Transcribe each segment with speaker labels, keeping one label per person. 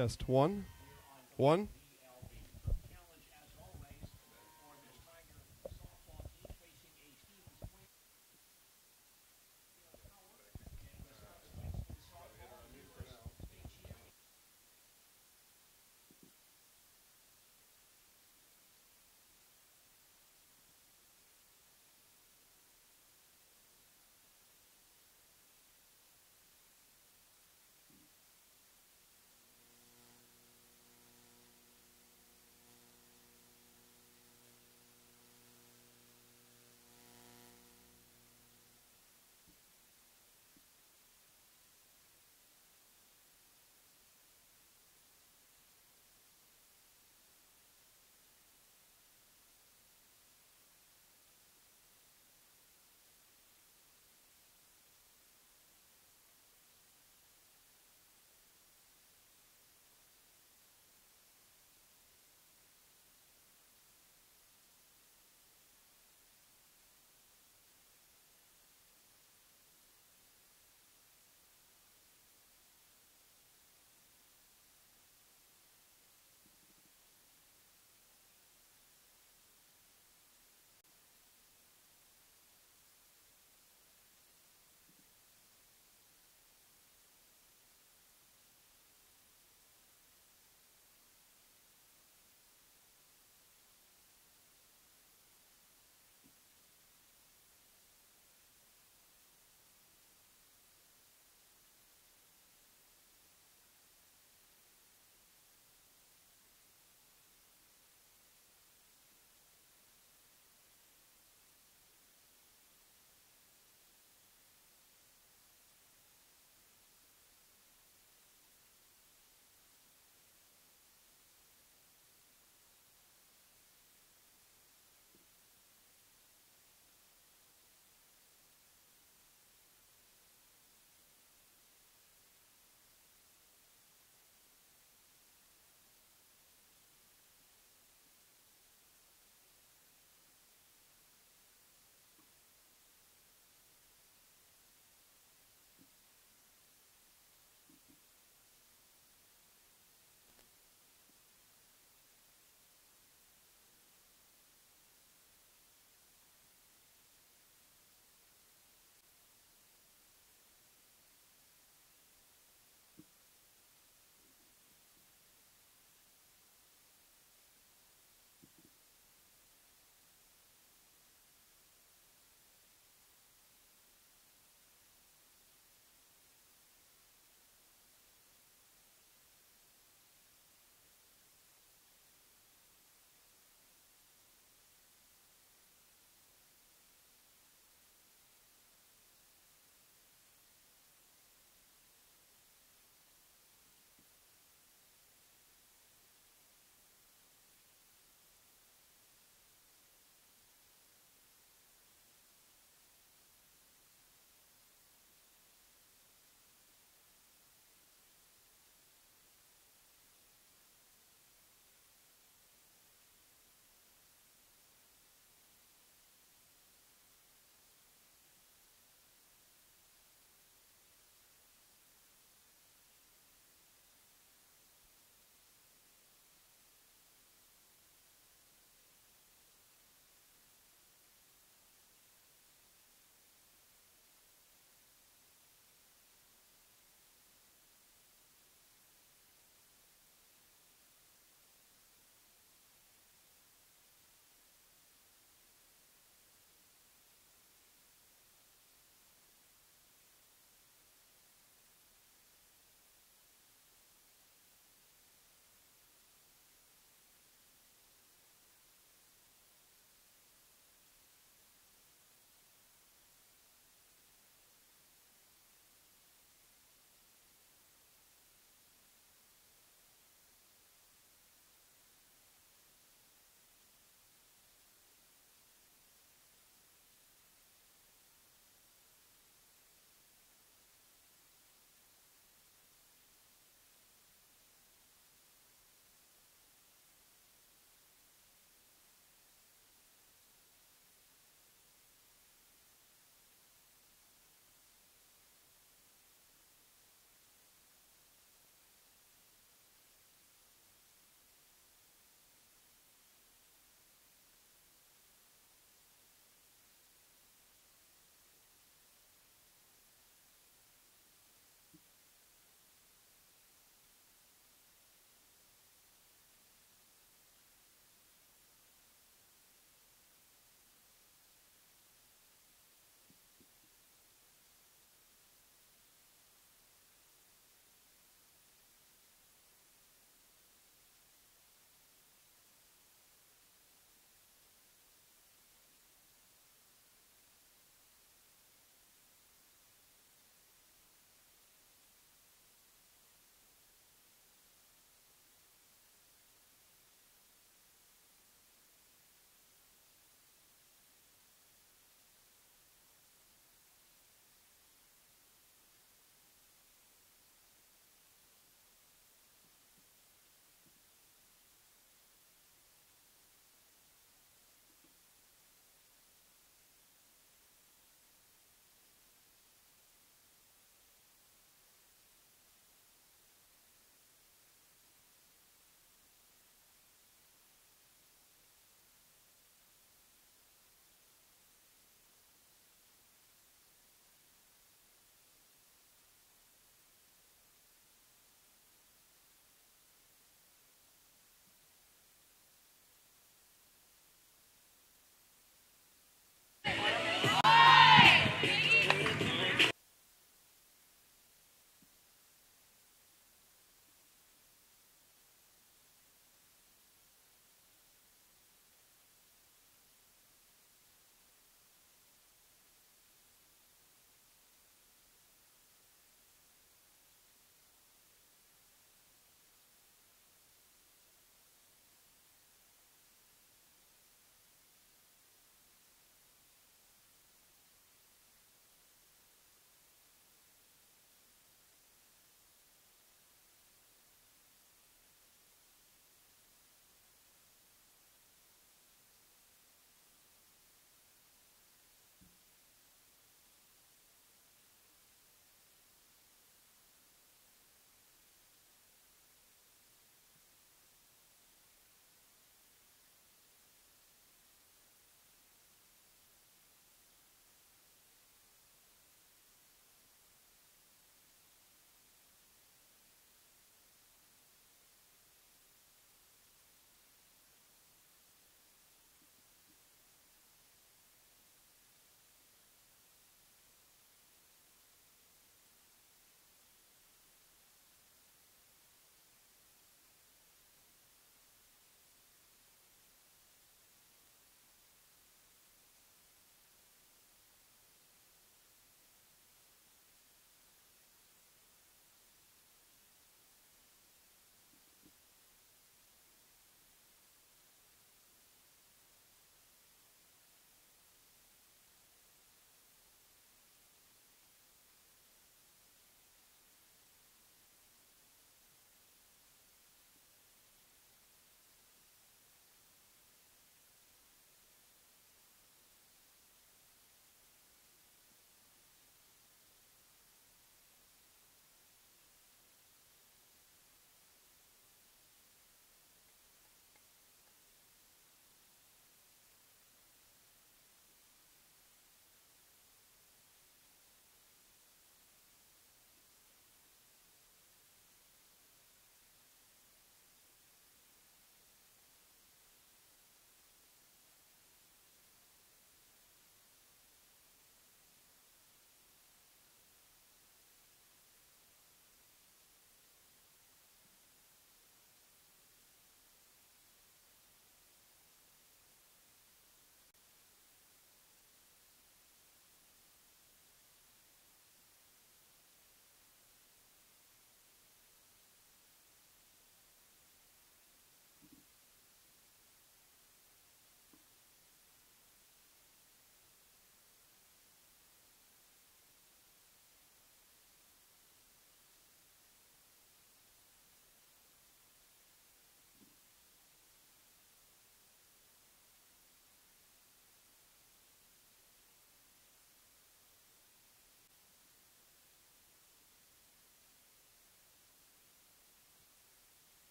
Speaker 1: Test 1. 1.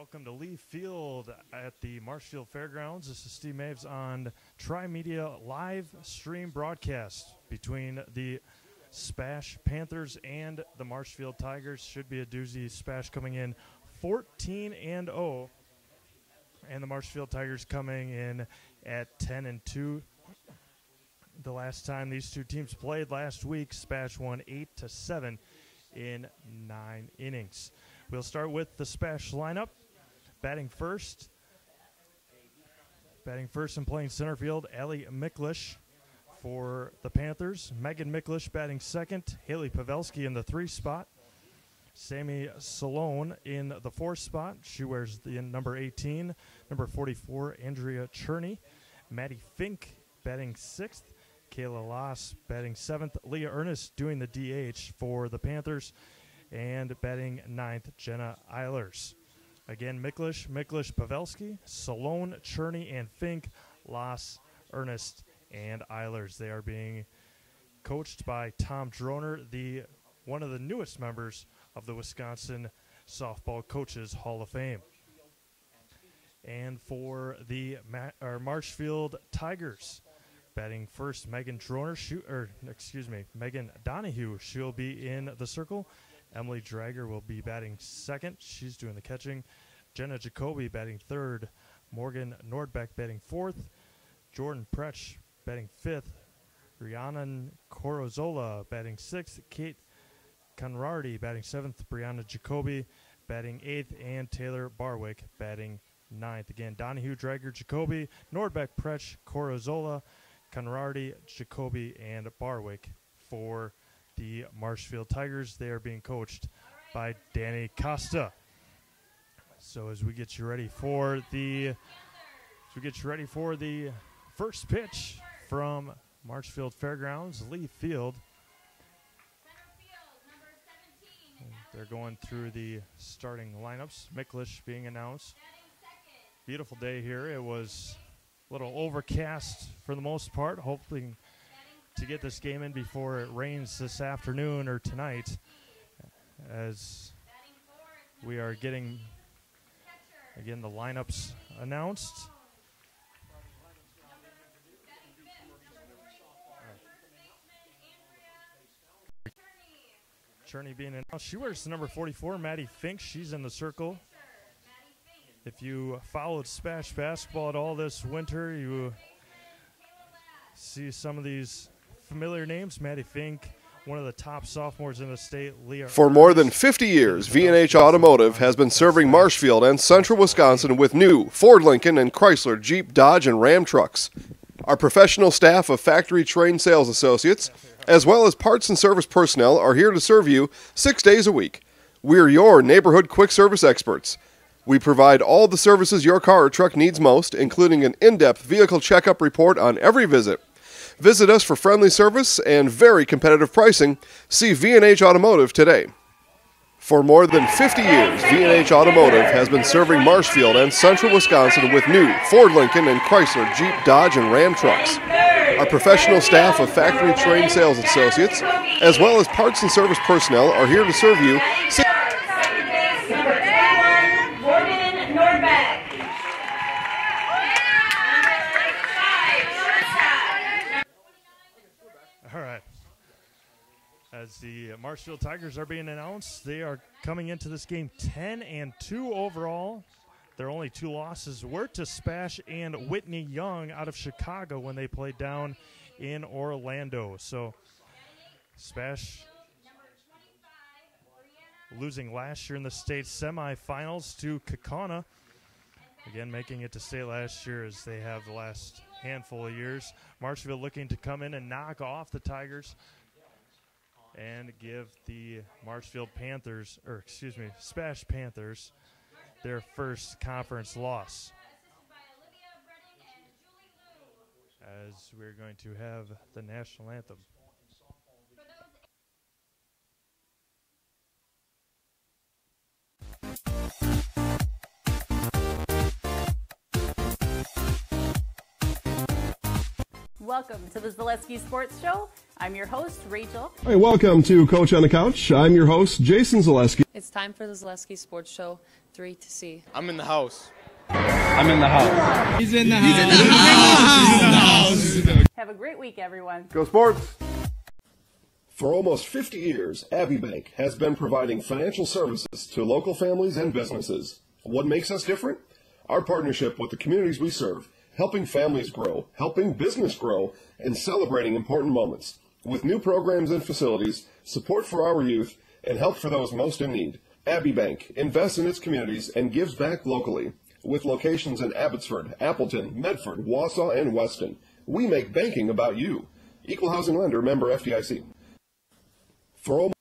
Speaker 2: Welcome to Lee Field at the Marshfield Fairgrounds. This is Steve Maves on Tri-Media live stream broadcast between the SPASH Panthers and the Marshfield Tigers. Should be a doozy. SPASH coming in 14-0, and the Marshfield Tigers coming in at 10-2. The last time these two teams played last week, SPASH won 8-7 in 9 innings. We'll start with the SPASH lineup. Batting first and playing center field, Allie Miklish for the Panthers. Megan Miklish batting second. Haley Pavelski in the 3 spot. Sammy Salone in the 4 spot. She wears the number 18. Number 44, Andrea Cherney. Maddie Fink batting 6th. Kayla Loss batting 7th. Leah Ernest doing the DH for the Panthers. And batting 9th, Jenna Eilers. Again, Miklish, Pavelski, Salone, Cherney, and Fink, Loss, Ernest, and Eilers. They are being coached by Tom Droner, one of the newest members of the Wisconsin Softball Coaches Hall of Fame. And for the Marshfield Tigers, batting first, Megan Donahue. She'll be in the circle. Emily Drager will be batting second. She's doing the catching. Jenna Jacoby batting third. Morgan Nordbeck batting fourth. Jordan Pretsch batting fifth. Rhiannon Corozola batting sixth. Kate Conrarty batting seventh. Brianna Jacoby batting eighth. And Taylor Barwick batting ninth. Again, Donahue, Drager, Jacoby, Nordbeck, Pretsch, Corozola, Conrarty, Jacoby, and Barwick for the Marshfield Tigers. They are being coached by Danny Costa. So as we get you ready for the first pitch from Marshfield Fairgrounds, Lee Field. They're going through the starting lineups. Miklish being announced. Beautiful day here. It was a little overcast for the most part, hoping to get this game in before it rains this afternoon or tonight, as we are getting, again, the lineups announced. Cherney being announced. She wears the number 44, Maddie Fink. She's in the circle. If you followed SPASH basketball at all this winter, you see some of these familiar names. Maddie Fink, one of the top sophomores in the state. Leah
Speaker 1: For more than 50 years, V&H Automotive has been serving Marshfield and central Wisconsin with new Ford, Lincoln, and Chrysler, Jeep, Dodge, and Ram trucks. Our professional staff of factory-trained sales associates, as well as parts and service personnel, are here to serve you 6 days a week. We're your neighborhood quick service experts. We provide all the services your car or truck needs most, including an in-depth vehicle checkup report on every visit. Visit us for friendly service and very competitive pricing. See V&H Automotive today. For more than 50 years, V&H Automotive has been serving Marshfield and central Wisconsin with new Ford, Lincoln, and Chrysler, Jeep, Dodge, and Ram trucks. Our professional staff of factory-trained sales associates, as well as parts and service personnel, are here to serve you.
Speaker 2: All right. As the Marshfield Tigers are being announced, they are coming into this game 10-2 overall. Their only 2 losses were to SPASH and Whitney Young out of Chicago when they played down in Orlando. So SPASH losing last year in the state semifinals to Kaukauna. Again, making it to state last year as they have the last handful of years. Marshfield looking to come in and knock off the Tigers and give the SPASH Panthers their first conference loss. As we're going to have the national anthem.
Speaker 3: Welcome to the Zaleski Sports Show. I'm your host, Rachel.
Speaker 1: Hey, welcome to Coach on the Couch. I'm your host, Jason Zaleski.
Speaker 4: It's time for the Zaleski Sports Show 3 to C.
Speaker 5: I'm in the house.
Speaker 6: I'm in the house.
Speaker 7: He's in the house. He's in the house.
Speaker 3: Have a great week, everyone.
Speaker 1: Go Sports! For almost 50 years, Abbey Bank has been providing financial services to local families and businesses. What makes us different? Our partnership with the communities we serve, helping families grow, helping business grow, and celebrating important moments. With new programs and facilities, support for our youth, and help for those most in need. Abbey Bank invests in its communities and gives back locally. With locations in Abbotsford, Appleton, Medford, Wausau, and Weston, we make banking about you. Equal Housing Lender, member FDIC. For almost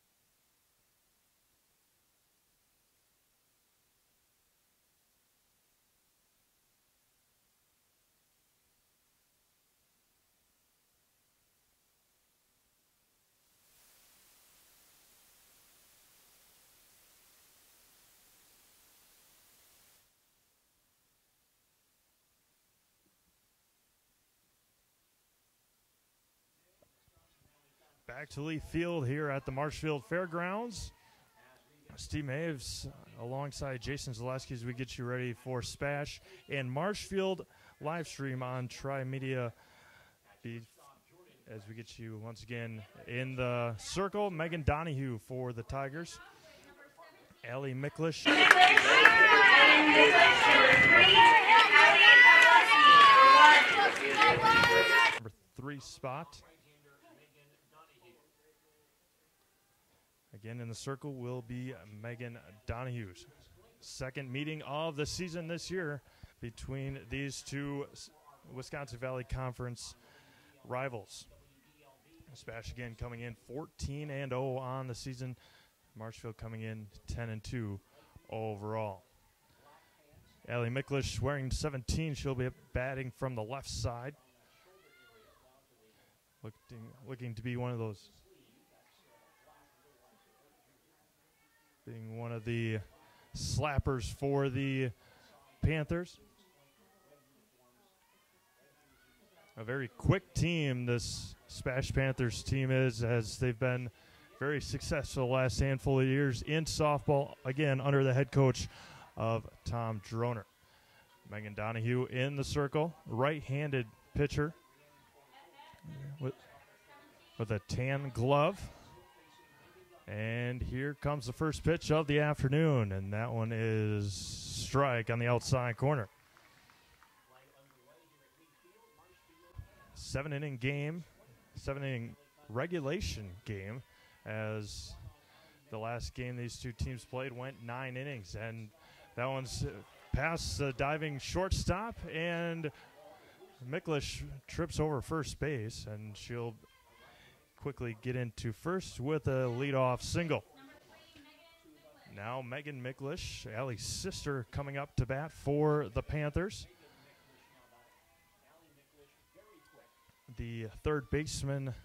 Speaker 2: back to Lee Field here at the Marshfield Fairgrounds. Steve Maves alongside Jason Zaleski as we get you ready for SPASH and Marshfield live stream on Tri-Media as we get you once again in the circle. Megan Donahue for the Tigers. Allie Miklish. Number 3 spot. Again in the circle will be Megan Donahue's second meeting of the season this year between these two Wisconsin Valley Conference rivals. SPASH again coming in 14-0 on the season. Marshfield coming in 10-2 overall. Allie Miklish wearing 17. She'll be batting from the left side. Looking to be one of those. Being one of the slappers for the Panthers. A very quick team this SPASH Panthers team is, as they've been very successful the last handful of years in softball, again under the head coach of Tom Droner. Megan Donahue in the circle, right-handed pitcher with a tan glove. And here comes the first pitch of the afternoon, and that one is strike on the outside corner. 7-inning game, 7-inning regulation game, as the last game these two teams played went 9 innings, and that one's past the diving shortstop, and Miklish trips over first base, and she'll quickly get into first with a leadoff single. Now Megan Miklish, Allie's sister, coming up to bat for the Panthers. The third baseman,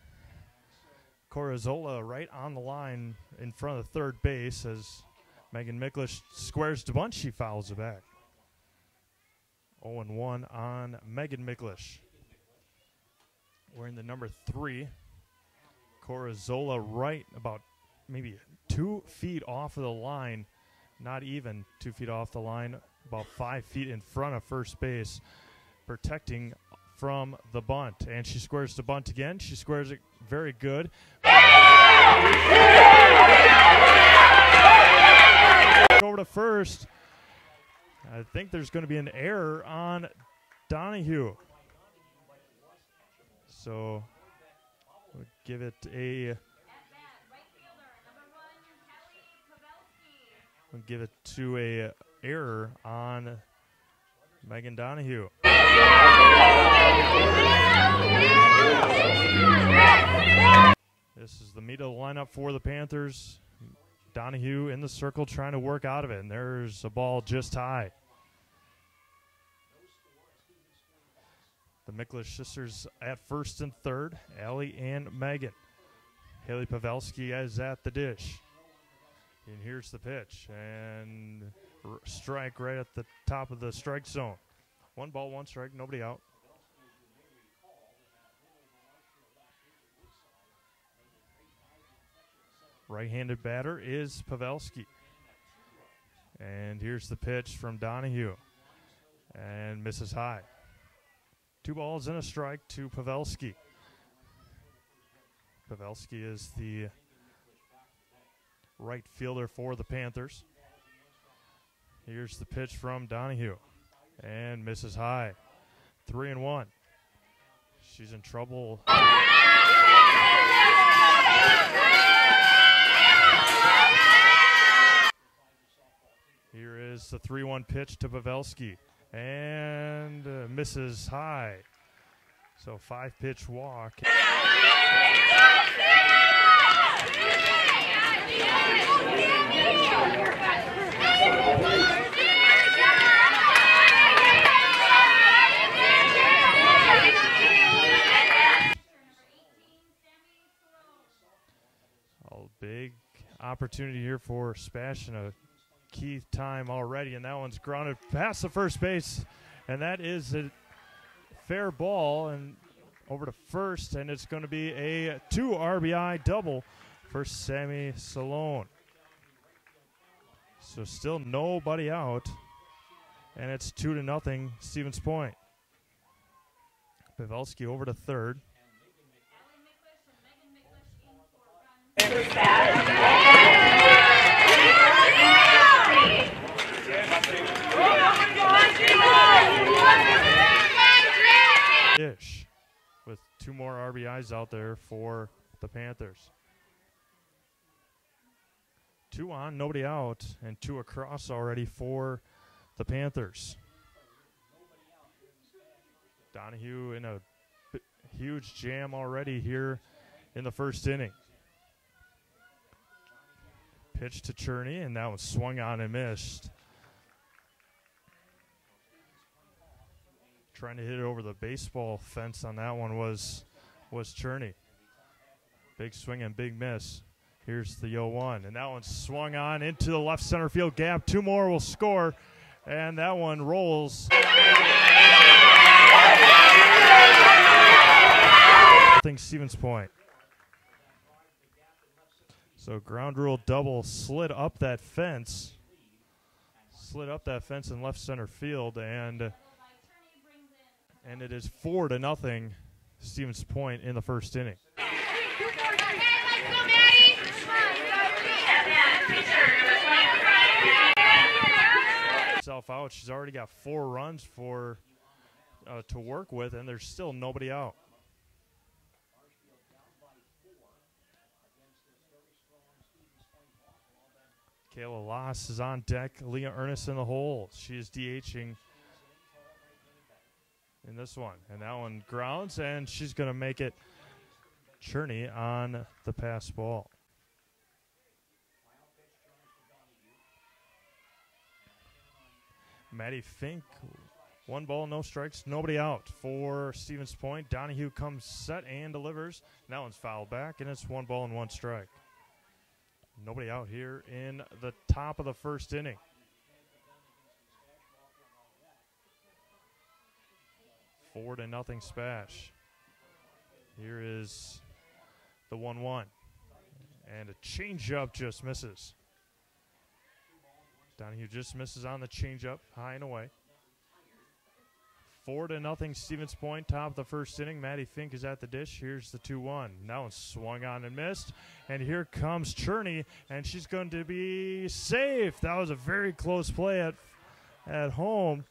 Speaker 2: Corazola, right on the line in front of third base as Megan Miklish squares to bunt. She fouls it back. 0-1 on Megan Miklish. Wearing the number 3. Corazola right about maybe 2 feet off of the line, not even 2 feet off the line, about 5 feet in front of first base, protecting from the bunt. And she squares the bunt again. She squares it very good. Over to first. I think there's going to be an error on Donahue. So we'll give it to a error on Megan Donahue. This is the meat of the lineup for the Panthers. Donahue in the circle trying to work out of it, and there's a ball just high. The Miklish sisters at first and third, Allie and Megan. Haley Pavelski is at the dish. And here's the pitch, and strike right at the top of the strike zone. 1 ball, 1 strike, nobody out. Right-handed batter is Pavelski. And here's the pitch from Donahue. And misses high. 2 balls and a strike to Pavelski. Pavelski is the right fielder for the Panthers. Here's the pitch from Donahue. And misses high. 3-1. She's in trouble. Here is the 3-1 pitch to Pavelski. And misses high. So 5-pitch walk. Big opportunity here for SPASH in a key time already, and that one's grounded past the first base, and that is a fair ball and over to first, and it's going to be a 2 RBI double for Sammy Salone. So still nobody out, and it's 2-0 Stevens Point. Pavelski over to third. Dish with 2 more RBIs out there for the Panthers. 2 on, nobody out, and 2 across already for the Panthers. Donahue in a huge jam already here in the first inning. Pitch to Cherney, and that was swung on and missed. Trying to hit it over the baseball fence on that one was Cherney. Big swing and big miss. Here's the 0-1, and that one's swung on into the left center field gap. 2 more will score, and that one rolls. Nothing Stevens Point. So ground rule double slid up that fence in left center field, and it is 4-0 Stevens Point in the first inning. Self out. She's already got 4 runs for to work with, and there's still nobody out. Kayla Loss is on deck. Leah Ernest in the hole. She is DHing in this one. And that one grounds, and she's going to make it Cherney on the pass ball. Maddie Fink, 1 ball, no strikes, nobody out for Stevens Point. Donahue comes set and delivers. And that one's fouled back, and it's 1 ball and 1 strike. Nobody out here in the top of the first inning. 4-0 SPASH. Here is the 1-1. And a changeup just misses. Donahue just misses on the changeup, high and away. 4-0 Stevens Point, top of the first inning. Maddie Fink is at the dish. Here's the 2-1. That one's swung on and missed. And here comes Cherney, and she's going to be safe. That was a very close play at home.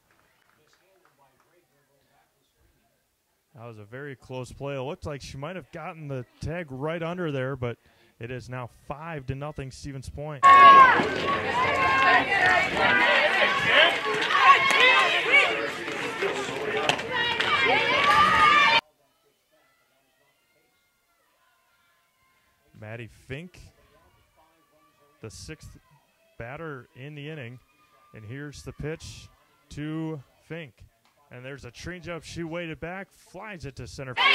Speaker 2: That was a very close play. It looked like she might have gotten the tag right under there, but it is now 5-0 Stevens Point. Maddie Fink, the 6th batter in the inning. And here's the pitch to Fink. And there's a changeup. She waited back, flies it to center field.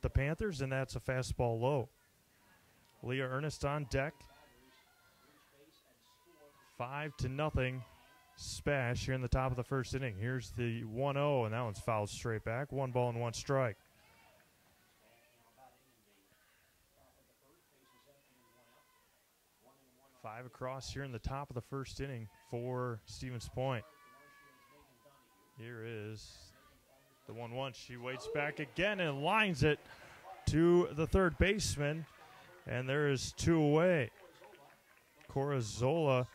Speaker 2: The Panthers, and that's a fastball low. Leah Ernest on deck. 5-0 SPASH here in the top of the first inning. Here's the 1-0, and that one's fouled straight back. 1 ball and 1 strike. Five across here in the top of the first inning for Stevens Point. Here is the 1-1. She waits back again and lines it to the third baseman, and there is 2 away. Cora Zola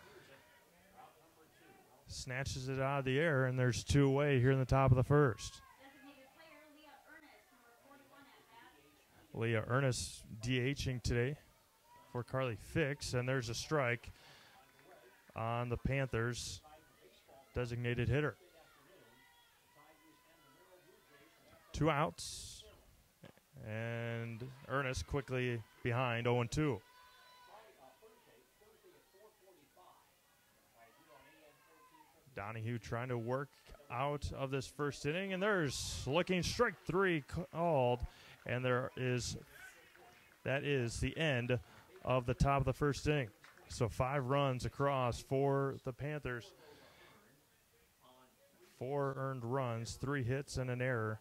Speaker 2: snatches it out of the air, and there's 2 away here in the top of the first. Leah Ernest DHing today for Carly Fix, and there's a strike on the Panthers' designated hitter. 2 outs, and Ernest quickly behind 0-2. Donahue trying to work out of this first inning, and there's looking strike 3 called, and that is the end of the top of the first inning. So 5 runs across for the Panthers. 4 earned runs, 3 hits, and an error.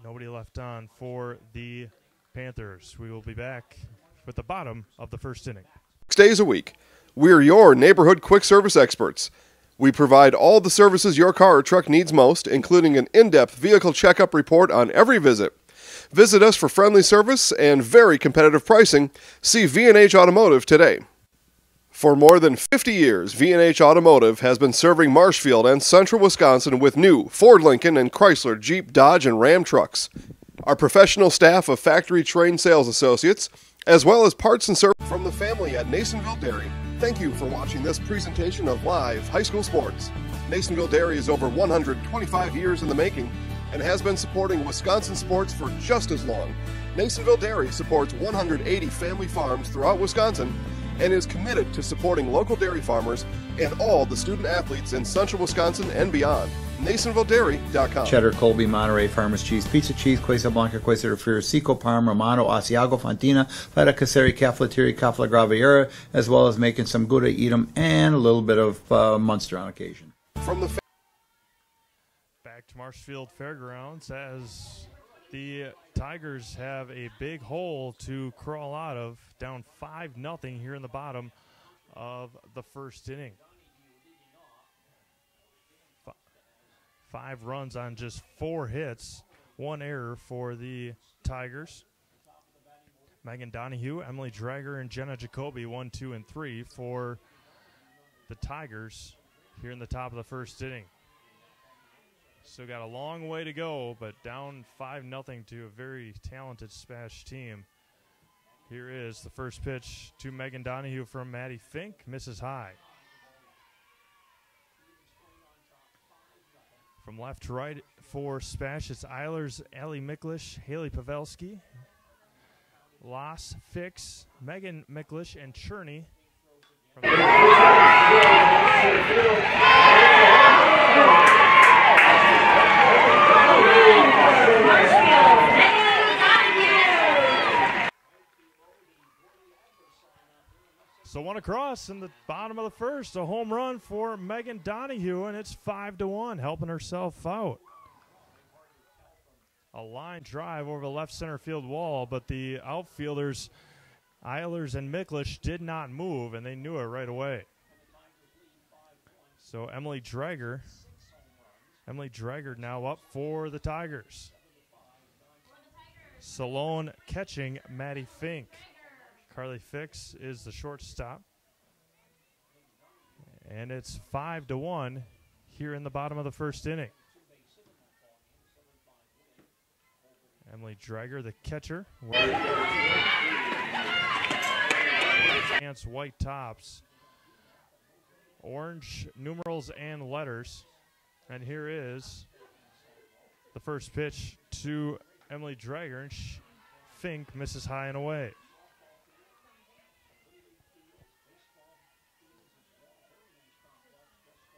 Speaker 2: Nobody left on for the Panthers. We will be back with the bottom of the first inning.
Speaker 1: 6 days a week. We're your neighborhood quick service experts. We provide all the services your car or truck needs most, including an in-depth vehicle checkup report on every visit. Visit us for friendly service and very competitive pricing. See V&H Automotive today. For more than 50 years, V&H Automotive has been serving Marshfield and central Wisconsin with new Ford, Lincoln, and Chrysler, Jeep, Dodge, and Ram trucks. Our professional staff of factory-trained sales associates, as well as parts and service from the family at Nasonville Dairy. Thank you for watching this presentation of live high school sports. Nasonville Dairy is over 125 years in the making and has been supporting Wisconsin sports for just as long. Nasonville Dairy supports 180 family farms throughout Wisconsin and is committed to supporting local dairy farmers and all the student athletes in central Wisconsin and beyond. NasonvilleDairy.com.
Speaker 5: Cheddar, Colby, Monterey, Farmers Cheese, Pizza Cheese, Quesa Blanca, Quesa de Friar, Seco, Parm, Romano, Asiago, Fontina, Feta Caseri, Caflateri, Cafla Graviera, as well as making some Gouda, Edam, and a little bit of Munster on occasion.
Speaker 1: From the
Speaker 2: Back to Marshfield Fairgrounds as the Tigers have a big hole to crawl out of, down 5-0 here in the bottom of the first inning. 5 runs on just 4 hits, 1 error for the Tigers. Megan Donahue, Emily Drager, and Jenna Jacoby 1, 2, and 3 for the Tigers here in the top of the first inning. Still got a long way to go, but down 5-0 to a very talented SPASH team. Here is the first pitch to Megan Donahue from Maddie Fink, misses high. From left to right for SPASH, it's Eilers, Allie Miklish, Haley Pavelski, Loss, Fix, Megan Miklish, and Cherney. So 1 across in the bottom of the first, a home run for Megan Donahue, and it's 5-1, helping herself out. A line drive over the left center field wall, but the outfielders, Eilers and Miklish, did not move, and they knew it right away. So Emily Drager now up for the Tigers. Salone catching Maddie Fink. Carly Fix is the shortstop. And it's 5-1 here in the bottom of the first inning. Emily Drager, the catcher. Pants, white tops. Orange numerals and letters. And here is the first pitch to Emily Drager. And Fink misses high and away.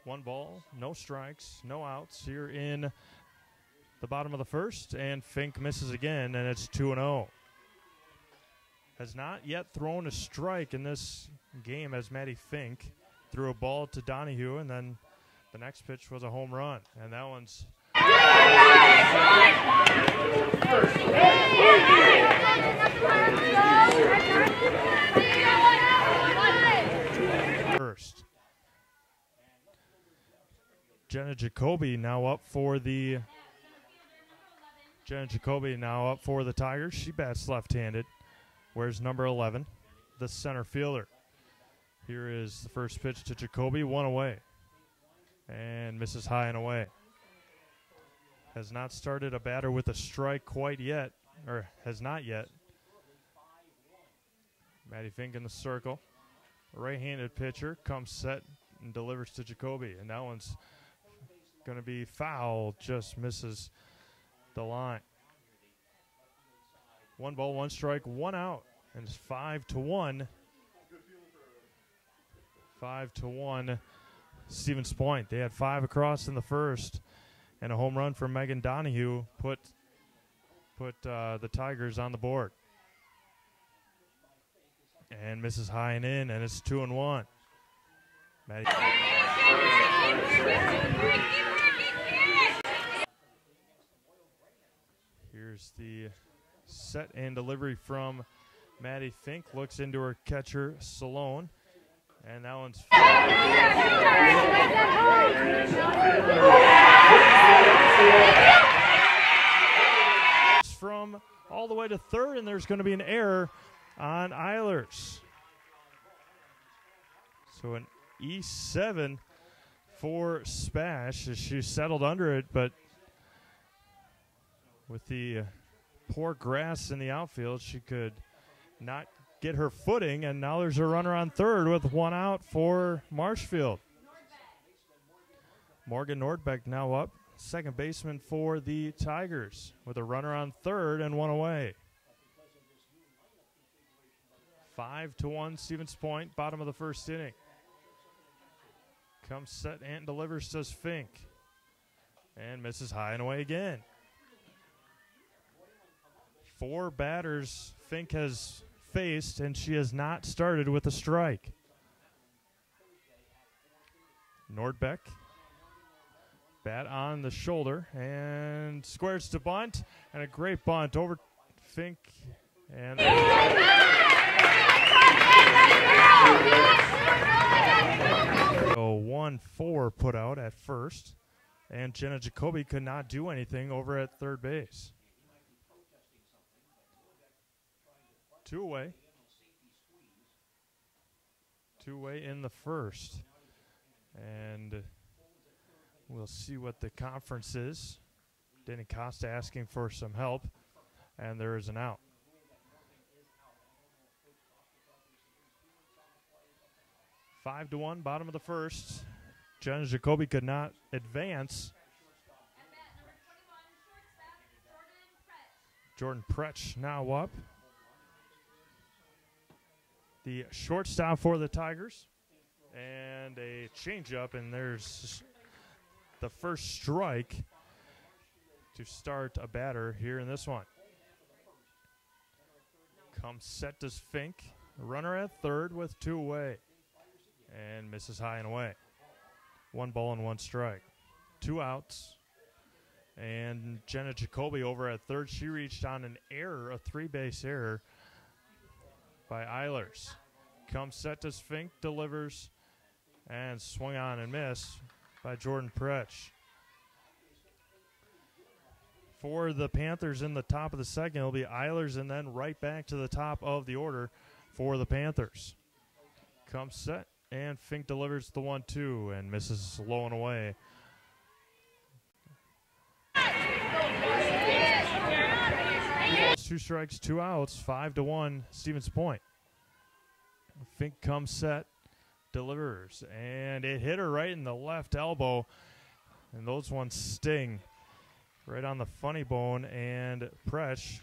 Speaker 2: One ball, no strikes, no outs here in the bottom of the first, and Fink misses again, and it's 2-0. has not yet thrown a strike in this game as Maddie Fink threw a ball to Donahue, and then the next pitch was a home run. And that one's first. Jenna Jacoby now up for the Tigers. She bats left-handed. Wears number 11, the center fielder. Here is the first pitch to Jacoby, one away, and misses high and away. Has not started a batter with a strike quite yet, or has not yet. Maddie Fink in the circle. Right-handed pitcher comes set and delivers to Jacoby, and that one's going to be foul, just misses the line. 1 ball, 1 strike, 1 out, and it's 5-1. 5-1, Stevens Point. They had 5 across in the first, and a home run from Megan Donahue put the Tigers on the board. And misses high and in, and it's 2-1. Here's the set and delivery from Maddie Fink. Looks into her catcher, Salone. And that one's from all the way to third, and there's going to be an error on Eilers. So an E7 for SPASH as she settled under it, but with the poor grass in the outfield, she could not get her footing, and now there's a runner on third with 1 out for Marshfield. Morgan Nordbeck now up, second baseman for the Tigers, with a runner on third and 1 away. 5-1, Stevens Point, bottom of the first inning. Comes set and delivers to Fink, and misses high and away again. 4 batters Fink has faced, and she has not started with a strike. Nordbeck, bat on the shoulder, and squares to bunt, and a great bunt over Fink. And so 1-4 put out at first, and Jenna Jacoby could not do anything over at third base. 2 away. 2 away in the first. And we'll see what the conference is. Danny Costa asking for some help, and there is an out. Five to 1, bottom of the first. Jenna Jacoby could not advance. Jordan Pretsch now up. The shortstop for the Tigers, and a changeup, and there's the first strike to start a batter here in this one. Comes set to Fink, runner at third with 2 away, and misses high and away. 1 ball and 1 strike, 2 outs, and Jenna Jacoby over at third. She reached on an error, a 3-base error by Eilers. Comes set to Fink, delivers, and swung on and missed by Jordan Pretsch. For the Panthers in the top of the second, it'll be Eilers, and then right back to the top of the order for the Panthers. Comes set, and Fink delivers the 1-2 and misses low and away. Two strikes, 2 outs, 5-1, Stevens Point. Fink comes set, delivers, and it hit her right in the left elbow, and those ones sting right on the funny bone, and Pretsch.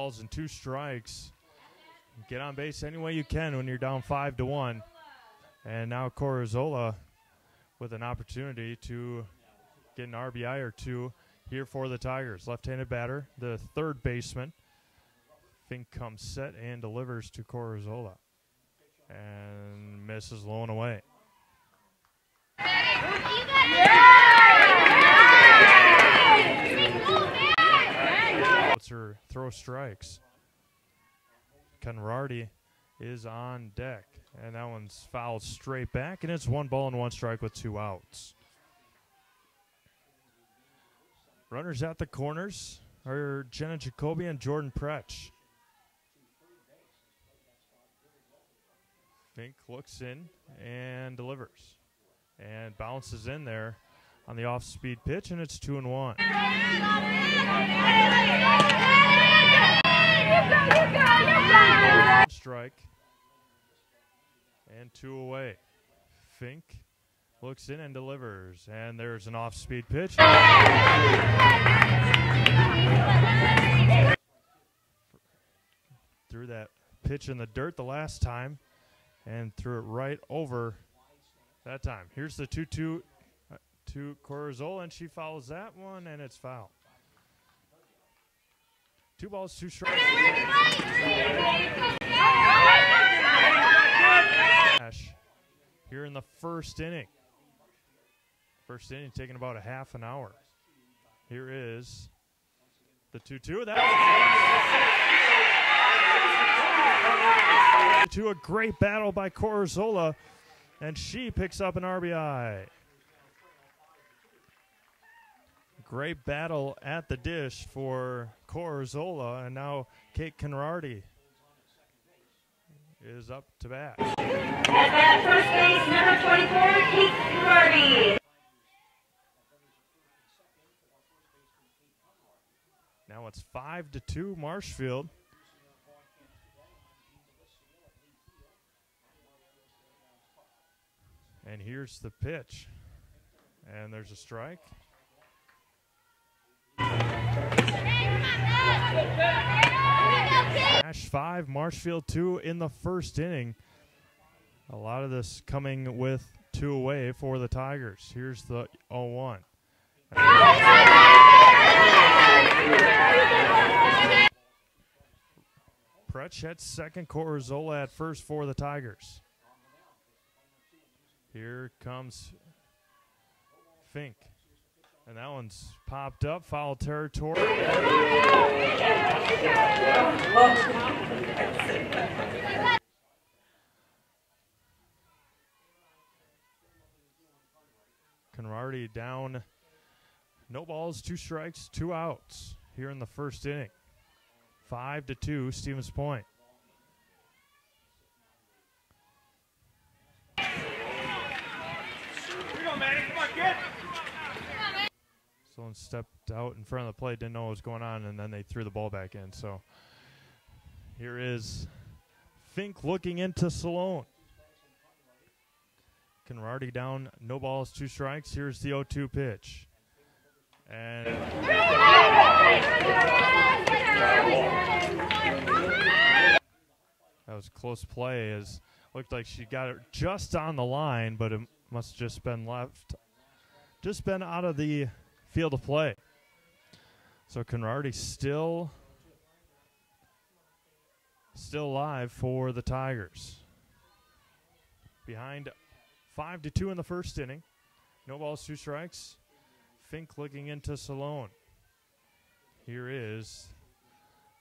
Speaker 2: balls and 2 strikes. Get on base any way you can when you're down 5-1. And now Corazola with an opportunity to get an RBI or 2 here for the Tigers. Left-handed batter, the third baseman. Fink comes set and delivers to Corazola. And misses low and away. Let's her throw strikes. Conradi is on deck. And that one's fouled straight back. And it's 1 ball and 1 strike with 2 outs. Runners at the corners are Jenna Jacoby and Jordan Pretsch. Fink looks in and delivers. And bounces in there on the off-speed pitch, and it's 2-1. Strike. And 2 away. Fink looks in and delivers. And there's an off-speed pitch. Threw that pitch in the dirt the last time and threw it right over that time. Here's the 2-2 to Corazola, and she fouls that one, and it's foul. 2 balls, 2 strikes. Here in the first inning. First inning taking about a half an hour. Here is the 2-2. To a great battle by Corazola, and she picks up an RBI. Great battle at the dish for Corazola, and now Kate Conradi is up to bat.
Speaker 8: At first base, number 24, Kate Conradi.
Speaker 2: Now it's 5-2 Marshfield. And here's the pitch. And there's a strike. SPASH 5, Marshfield 2 in the first inning. A lot of this coming with 2 away for the Tigers. Here's the 0-1. Pretsch at second, Corazola at first for the Tigers. Here comes Fink. And that one's popped up, foul territory. Conradi down, no balls, 2 strikes, 2 outs here in the first inning. 5-2, Stevens Point. Someone stepped out in front of the plate, didn't know what was going on, and then they threw the ball back in. So here is Fink looking into Salone. Conradi down, no balls, 2 strikes. Here's the 0-2 pitch. And that was close play, as looked like she got it just on the line, but it must have just been out of the field of play. So Conradi still alive for the Tigers. Behind 5-2 in the first inning. No balls, 2 strikes. Fink looking into Salone. Here is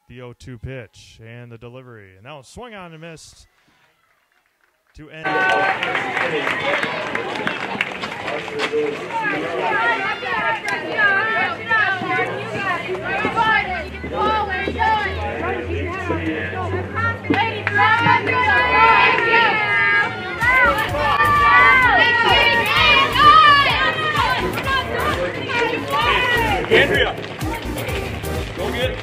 Speaker 2: the 0-2 pitch and the delivery. And now swung on and missed to end.
Speaker 6: Andrea, go get it.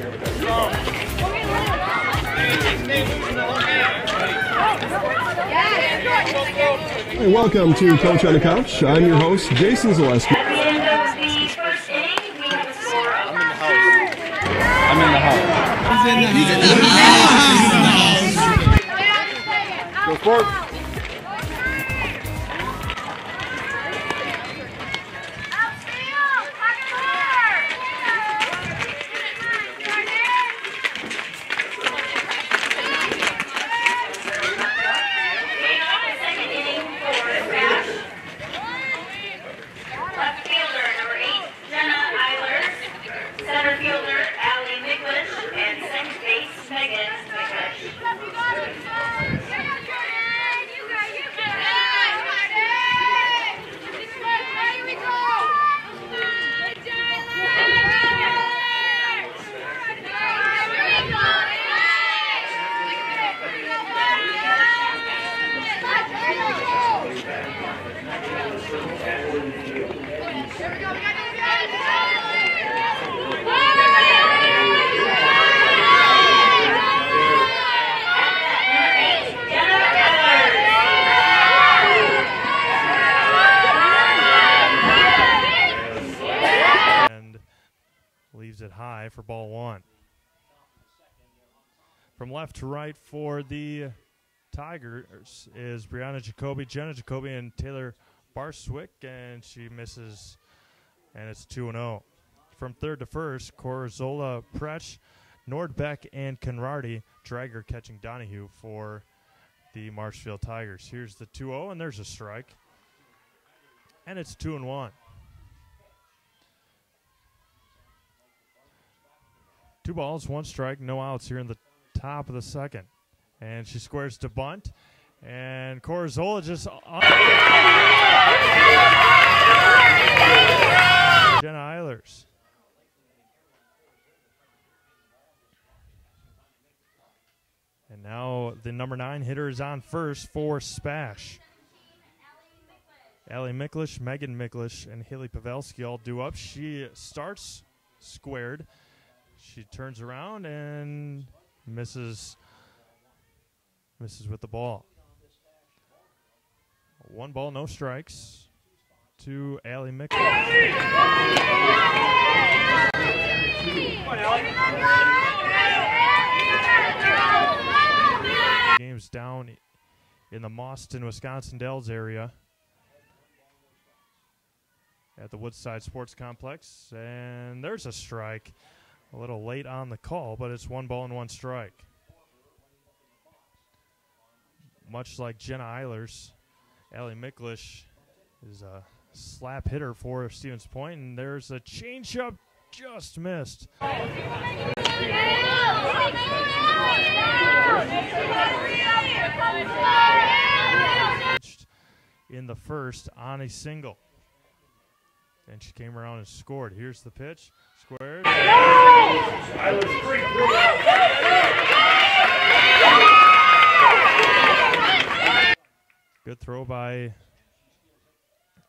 Speaker 1: Hey, welcome to Coach on the Couch. I'm your host, Jason Zaleski.
Speaker 8: At the end of the first inning, we have a score of
Speaker 6: I'm in the house.
Speaker 1: Go Sports.
Speaker 8: Second inning for SPASH. Left fielder number 8, Jenna Eilers. Center fielder Allie Miklish, and second base Megan Miklish.
Speaker 2: And leaves it high for ball one. From left to right for the Tigers is Brianna Jacoby, Jenna Jacoby, and Taylor Barswick, and she misses, and it's 2-0. From third to first, Corzola, Prech, Nordbeck, and Conradi. Drager catching Donahue for the Marshfield Tigers. Here's the 2-0, and there's a strike. And it's 2-1. 2 balls, 1 strike, no outs here in the top of the second. And she squares to bunt. And Corzola just... Jenna Eilers. And now the number 9 hitter is on first for SPASH. Allie Miklish, Megan Miklish, and Haley Pavelski all due up. She starts squared. She turns around and misses with the ball. 1 ball, no strikes to Allie Miklish. Games down in the Mauston, Wisconsin Dells area at the Woodside Sports Complex. And there's a strike. A little late on the call, but it's 1 ball and 1 strike. Much like Jenna Eilers, Allie Miklish is a slap hitter for Stevens Point, and there's a changeup just missed. In the first on a single. And she came around and scored. Here's the pitch. Squared. Good throw by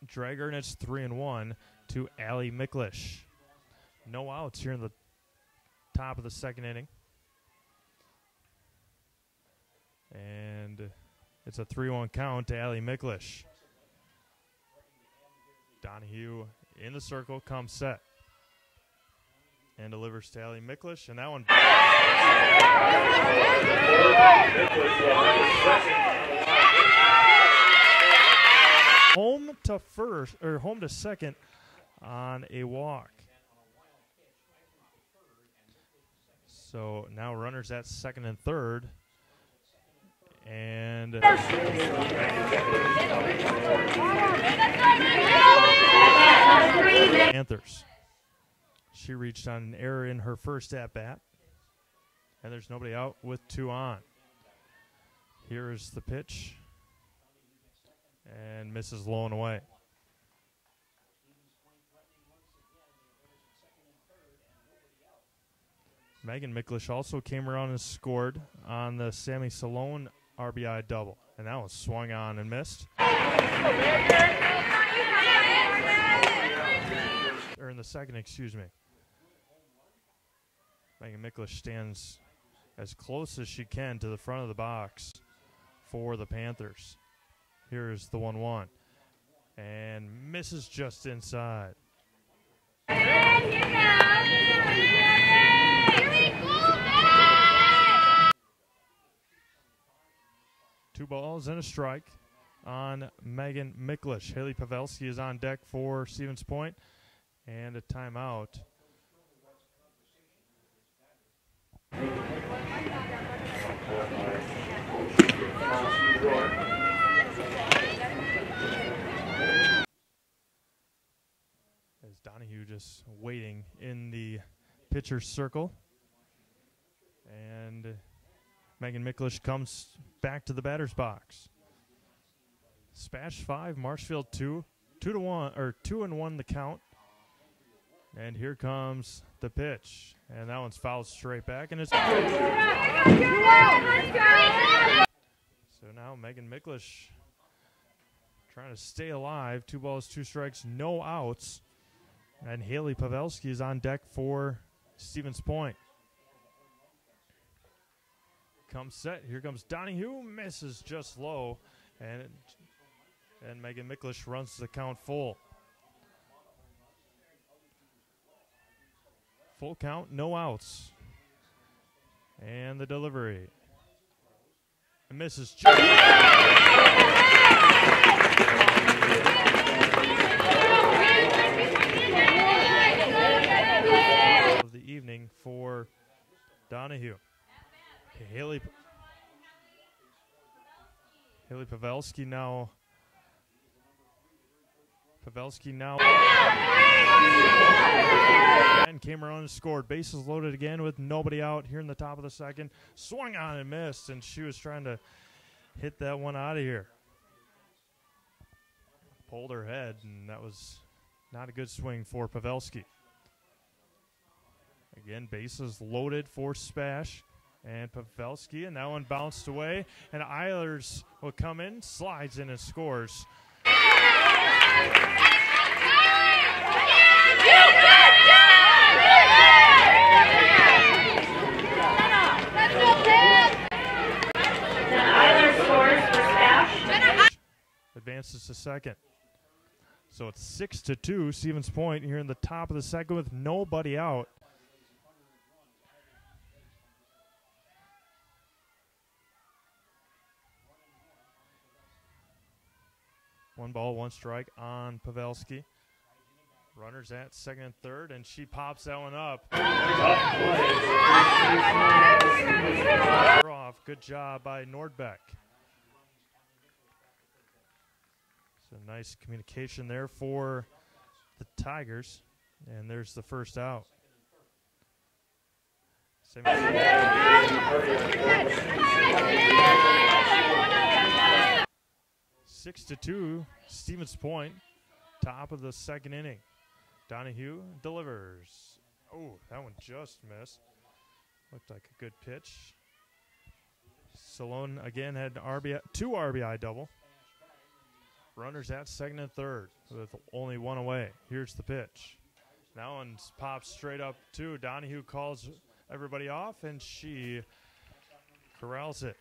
Speaker 2: Drager, and it's 3-1 to Allie Miklish. No outs here in the top of the second inning. And it's a 3-1 count to Allie Miklish. Donahue in the circle, comes set. And delivers to Allie Miklish, and that one. Home to first, or home to second on a walk. So now runners at second and third. And Panthers. She reached on an error in her first at-bat. And there's nobody out with 2 on. Here is the pitch. And misses low and away. Megan Miklish also came around and scored on the Sammy Salone RBI double. And that was swung on and missed. Or in the second, excuse me. Megan Miklish stands as close as she can to the front of the box for the Panthers. Here's the 1-1. And misses just inside. 2 balls and a strike on Megan Miklish. Haley Pavelski is on deck for Stevens Point, and a timeout. As Donahue just waiting in the pitcher's circle. And Megan Miklish comes back to the batter's box. SPASH 5, Marshfield 2. 2-1 the count. And here comes the pitch. And that one's fouled straight back. And it's so now Megan Miklish trying to stay alive. 2 balls, 2 strikes, no outs. And Haley Pavelski is on deck for Stevens Point. Comes set. Here comes Donahue. Misses just low. And Megan Miklish runs the count full. Full count, no outs. And the delivery. And misses just of the evening for Donahue. Haley Pavelski now. And came around and scored. Bases loaded again with nobody out here in the top of the second. Swung on and missed, and she was trying to hit that one out of here. Pulled her head, and that was not a good swing for Pavelski. Again, bases loaded for SPASH. And Pavelski, and that one bounced away. And Eilers will come in, slides in and scores. Advances to second. So it's 6-2, Stevens Point here in the top of the second with nobody out. One ball, 1 strike on Pavelski. Runners at second and third, and she pops that one up. Off. Good job by Nordbeck. So nice communication there for the Tigers, and there's the first out. 6-2, Stevens Point, top of the second inning. Donahue delivers. Oh, that one just missed. Looked like a good pitch. Salone again had an 2 RBI double. Runners at second and third with only 1 away. Here's the pitch. That one pops straight up to Donahue, calls everybody off, and she corrals it.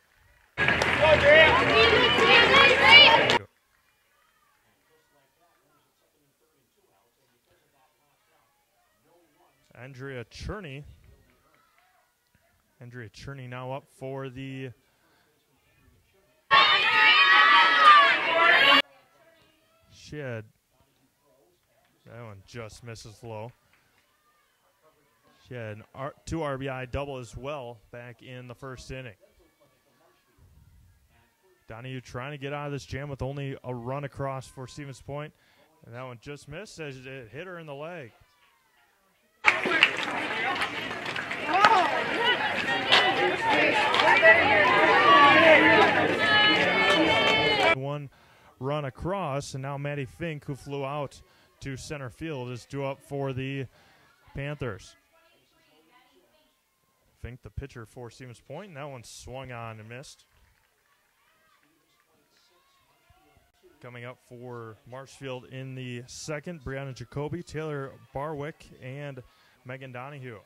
Speaker 2: Andrea Cherney now up for the that one just misses low. She had an 2 RBI double as well back in the first inning. Donahue trying to get out of this jam with only a run across for Stevens Point, and that one just missed as it hit her in the leg. One run across, and now Maddie Fink, who flew out to center field, is due up for the Panthers. Fink, the pitcher for Stevens Point, and that one swung on and missed. Coming up for Marshfield in the second, Brianna Jacoby, Taylor Barwick, and Megan Donahue.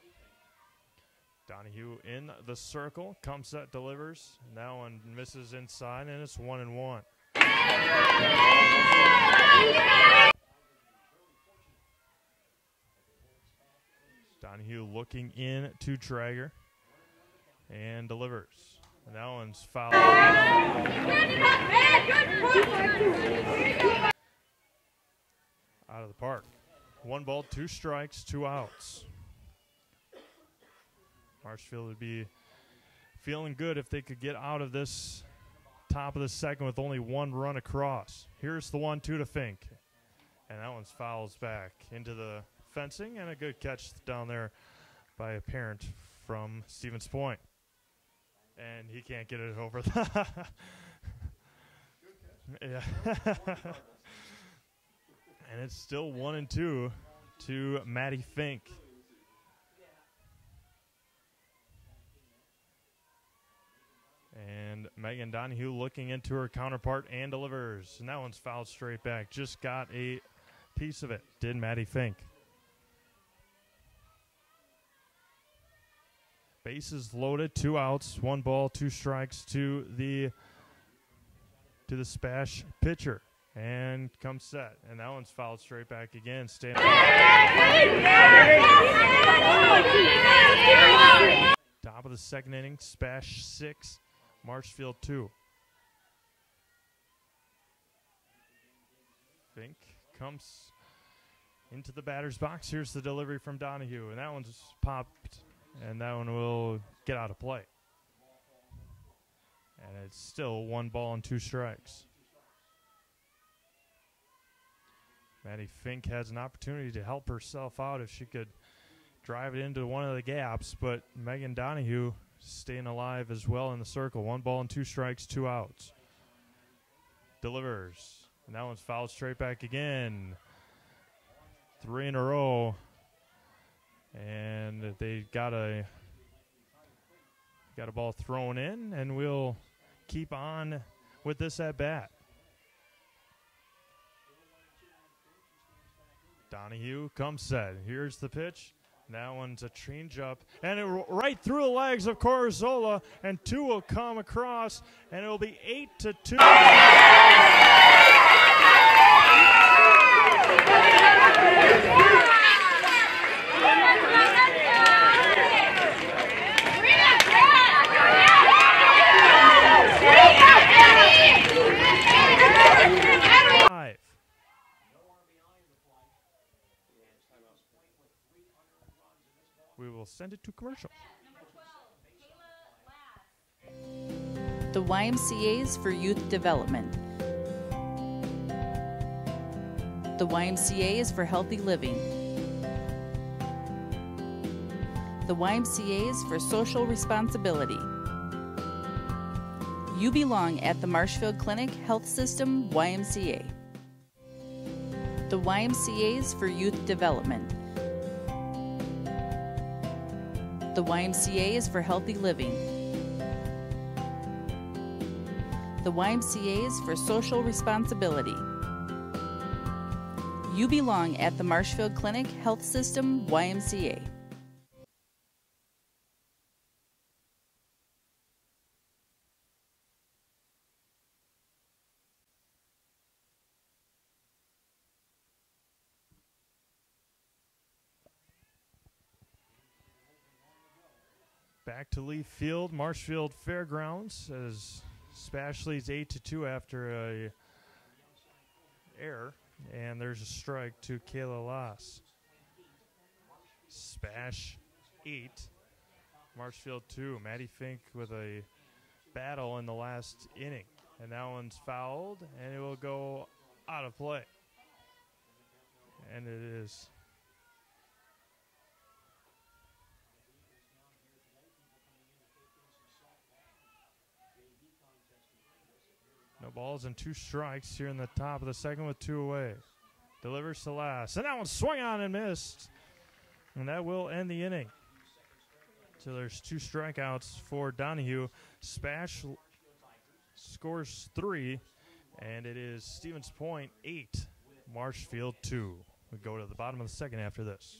Speaker 2: Donahue in the circle, comes set, delivers, and that one misses inside, and it's 1-1. Donahue looking in to Traeger and delivers. And that one's fouled. Out of the park. 1 ball, 2 strikes, 2 outs. Marshfield would be feeling good if they could get out of this top of the second with only 1 run across. Here's the 1-2 to Fink. And that one's fouls back into the fencing, and a good catch down there by a parent from Stevens Point. And he can't get it over the yeah. And it's still 1-2 to Maddie Fink. And Megan Donahue looking into her counterpart and delivers. And that one's fouled straight back. Just got a piece of it, did Maddie Fink. Bases loaded, 2 outs, 1 ball, 2 strikes to the SPASH pitcher. And comes set. And that one's fouled straight back again. Top of the second inning, SPASH 6, Marshfield 2. Fink comes into the batter's box. Here's the delivery from Donahue. And that one's popped. And that one will get out of play. And it's still 1 ball and 2 strikes. Maddie Fink has an opportunity to help herself out if she could drive it into one of the gaps, but Megan Donahue staying alive as well in the circle. 1 ball and 2 strikes, 2 outs. Delivers. And that one's fouled straight back again. 3 in a row. And they got a ball thrown in, and we'll keep on with this at bat. Donahue comes set. Here's the pitch. That one's a change-up. And it right through the legs of Corzola. And 2 will come across. And it will be 8-2. We will send it to commercial.
Speaker 9: The YMCA's for Youth Development. The YMCA is for healthy living. The YMCA is for social responsibility. You belong at the Marshfield Clinic Health System YMCA. The YMCA is for Youth Development. The YMCA is for healthy living. The YMCA is for social responsibility. You belong at the Marshfield Clinic Health System YMCA.
Speaker 2: Back to Leaf Field, Marshfield Fairgrounds, as SPASH leads 8-2 after a error, and there's a strike to Kayla Loss. SPASH 8, Marshfield 2. Maddie Fink with a battle in the last inning, and that one's fouled, and it will go out of play. And it is. No balls and 2 strikes here in the top of the second with 2 away. Delivers to last. And that one swung on and missed. And that will end the inning. So there's 2 strikeouts for Donahue. SPASH scores 3. And it is Stevens Point 8, Marshfield 2. We go to the bottom of the second after this.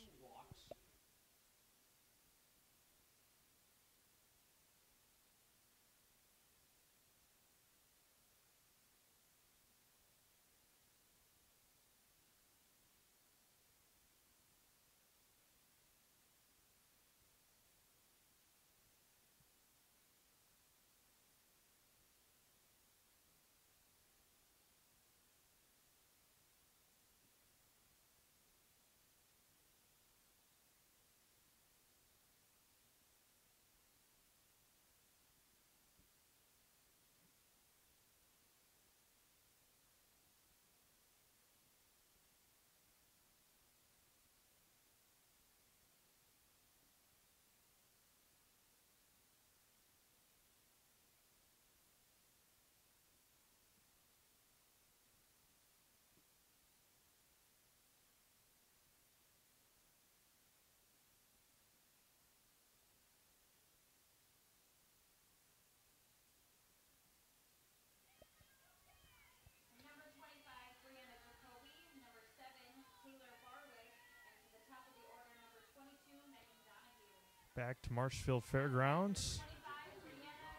Speaker 2: back to Marshfield Fairgrounds.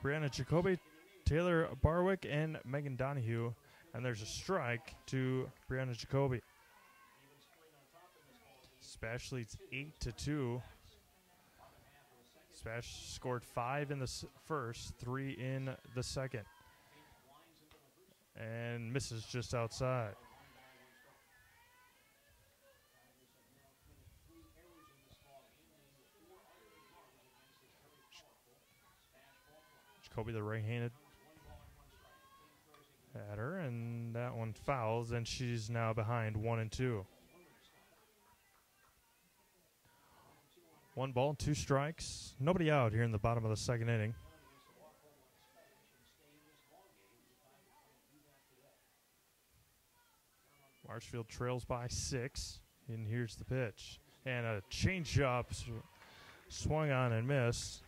Speaker 2: Brianna Jacoby, Taylor Barwick, and Megan Donahue. And there's a strike to Brianna Jacoby. SPASH leads 8-2. SPASH scored 5 in the first, 3 in the second. And misses just outside. Jacoby, the right-handed at her, and that one fouls, and she's now behind 1-2. 1 ball, 2 strikes. Nobody out here in the bottom of the second inning. Marshfield trails by 6, and here's the pitch. And a changeup swung on and missed.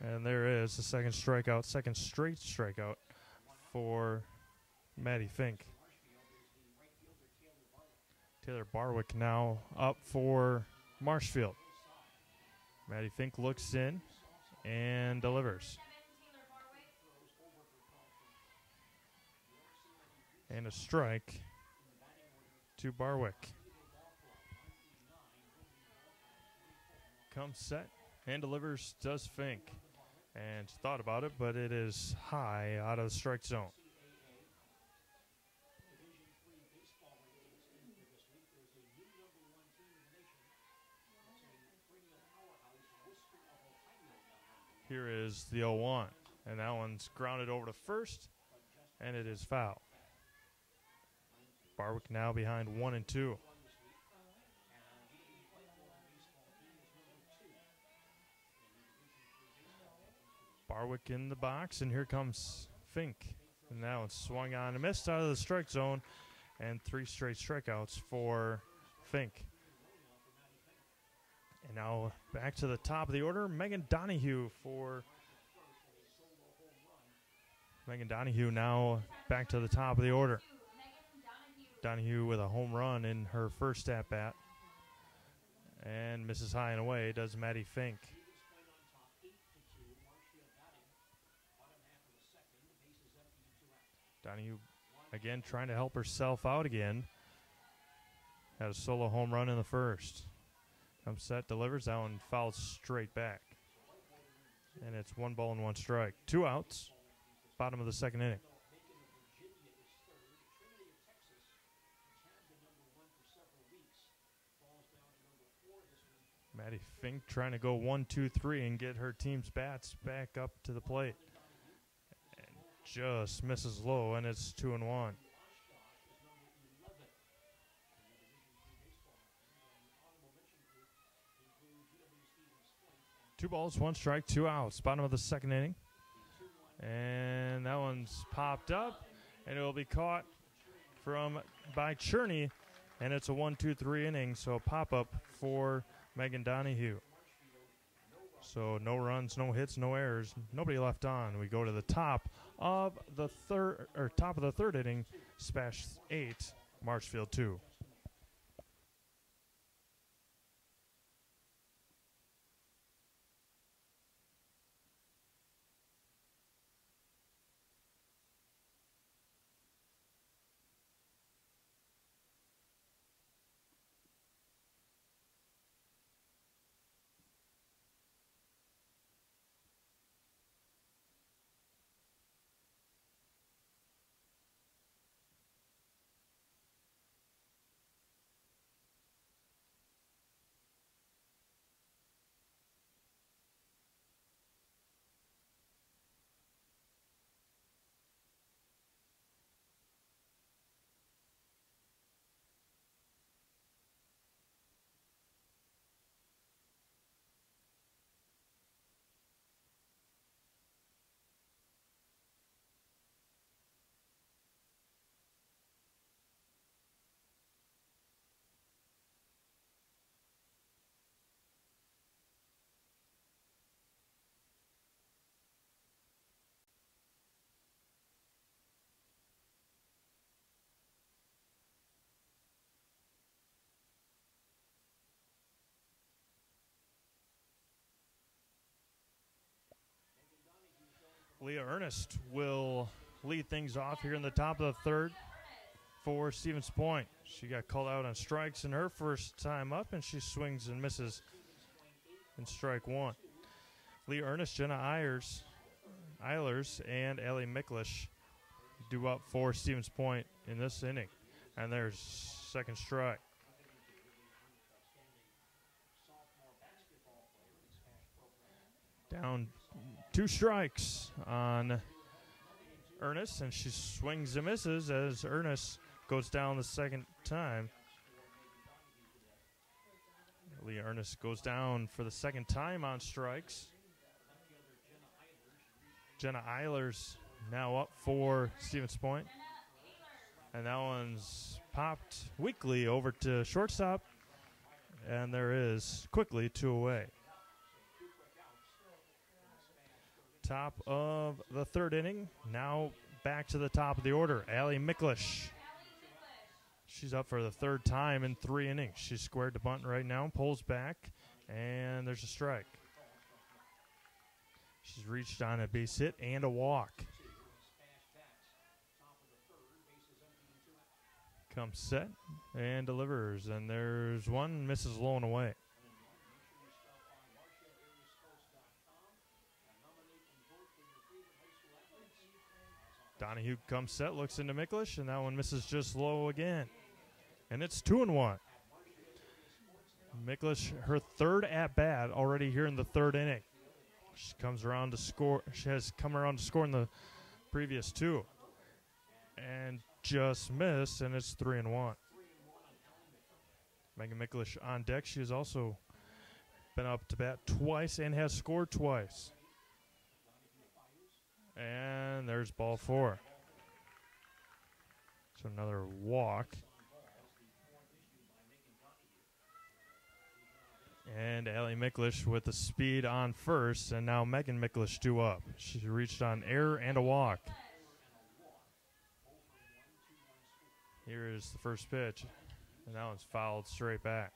Speaker 2: And there is the second straight strikeout for Maddie Fink. Taylor Barwick now up for Marshfield. Maddie Fink looks in and delivers. And a strike to Barwick. Comes set and delivers, does Fink. And thought about it, but it is high out of the strike zone. Here is the 0-1, and that one's grounded over to first, and it is foul. Barwick now behind 1-2. Barwick in the box, and here comes Fink. And now it's swung on and missed out of the strike zone, and 3 straight strikeouts for Fink. And now back to the top of the order, Megan Donahue for Megan Donahue now back to the top of the order. Donahue with a home run in her first at-bat. And misses high and away, does Maddie Fink. Donahue again trying to help herself out again. Had a solo home run in the first. Comes set, delivers, that one fouls straight back. And it's 1 ball and 1 strike. 2 outs, bottom of the second inning. Maddie Fink trying to go 1-2-3 and get her team's bats back up to the plate. And just misses low, and it's 2-1. 2 balls, 1 strike, 2 outs. Bottom of the second inning. And that one's popped up, and it will be caught by Cherney, and it's a 1-2-3 inning, so a pop-up for Megan Donahue. So no runs, no hits, no errors, nobody left on. We go to the top of the third inning, SPASH 8, Marshfield 2. Leah Ernest will lead things off here in the top of the third for Stevens Point. She got called out on strikes in her first time up, and she swings and misses in strike one. Leah Ernest, Jenna Eilers, and Allie Miklish due up for Stevens Point in this inning. And there's second strike. Down 2 strikes on Ernest, and she swings and misses as Ernest goes down the second time. Leah Ernest goes down for the second time on strikes. Jenna Eilers now up for Stevens Point. And that one's popped weakly over to shortstop. And there is quickly 2 away. Top of the third inning. Now back to the top of the order. Allie Miklish. She's up for the third time in 3 innings. She's squared to bunt right now, pulls back, and there's a strike. She's reached on a base hit and a walk. Comes set and delivers, and there's one, misses low and away. Donahue comes set, looks into Miklish, and that one misses just low again. And it's 2-1. Miklish, her third at-bat already here in the third inning. She comes around to score. She has come around to score in the previous 2. And just missed, and it's 3-1. Megan Miklish on deck. She has also been up to bat twice and has scored twice. And there's ball 4. So another walk. And Allie Miklish with the speed on first, and now Megan Miklish due up. She reached on error and a walk. Here is the first pitch, and that one's fouled straight back.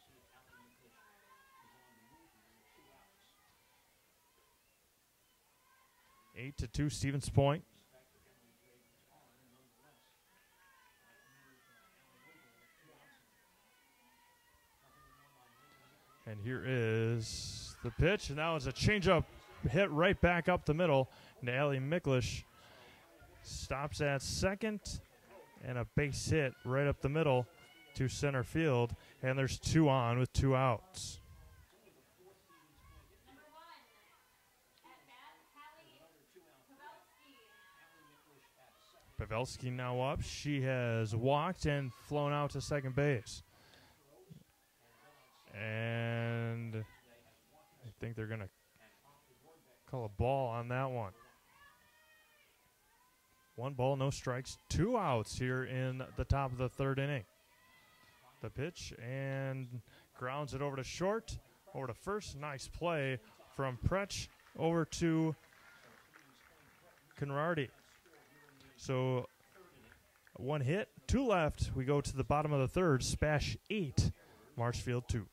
Speaker 2: 8-2 Stevens Point. And here is the pitch, and that was a changeup hit right back up the middle. And Allie Miklish stops at second, and a base hit right up the middle to center field. And there's 2 on with 2 outs. Pavelski now up. She has walked and flown out to second base. And I think they're going to call a ball on that one. 1 ball, no strikes, 2 outs here in the top of the third inning. The pitch, and grounds it over to short, over to first. Nice play from Pretsch over to Conradi. So 1 hit, 2 left. We go to the bottom of the third. SPASH 8, Marshfield 2.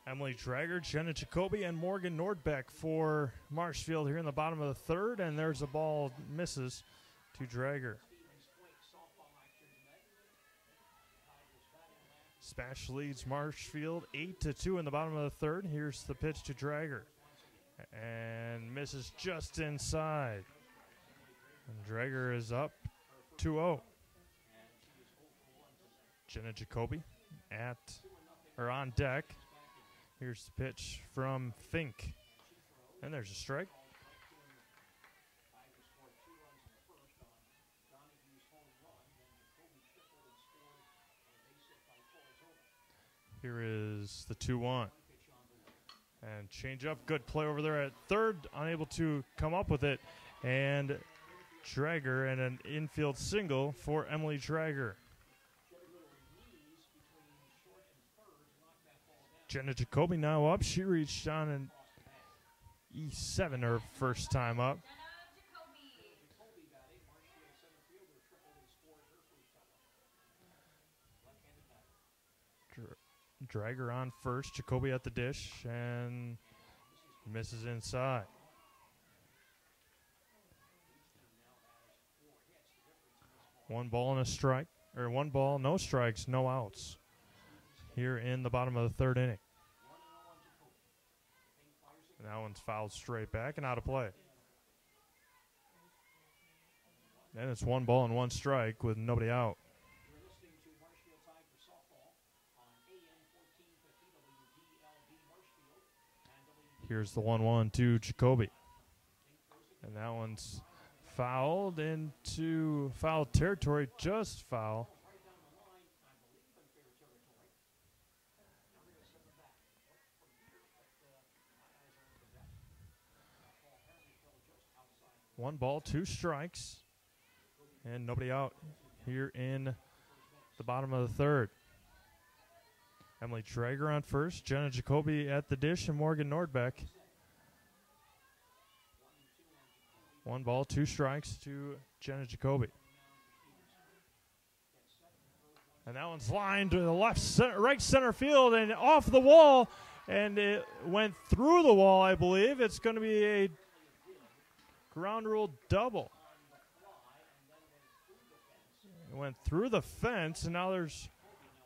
Speaker 2: Emily Drager, Jenna Jacoby, and Morgan Nordbeck for Marshfield here in the bottom of the third, and there's a ball misses to Drager. SPASH leads Marshfield 8-2 in the bottom of the third. Here's the pitch to Drager, and misses just inside. And Drager is up 2-0. Jenna Jacoby on deck. Here's the pitch from Fink. And there's a strike. Here is the 2-1. And change up. Good play over there at third. Unable to come up with it. And Drager and an infield single for Emily Drager. Jenna Jacoby now up. She reached on an E7 her first time up. Drager on first. Jacoby at the dish and misses inside. One ball and a strike, or one ball, no strikes, no outs here in the bottom of the third inning. And that one's fouled straight back and out of play. And it's one ball and one strike with nobody out. Here's the 1-1 to Jacoby. And that one's fouled into foul territory, just foul. One ball, two strikes, and nobody out here in the bottom of the third. Emily Drager on first, Jenna Jacoby at the dish, and Morgan Nordbeck. One ball, two strikes to Jenna Jacoby. And that one's lined to the left center, right center field and off the wall, and it went through the wall, I believe. It's going to be a ground rule double. It went through the fence, and now there's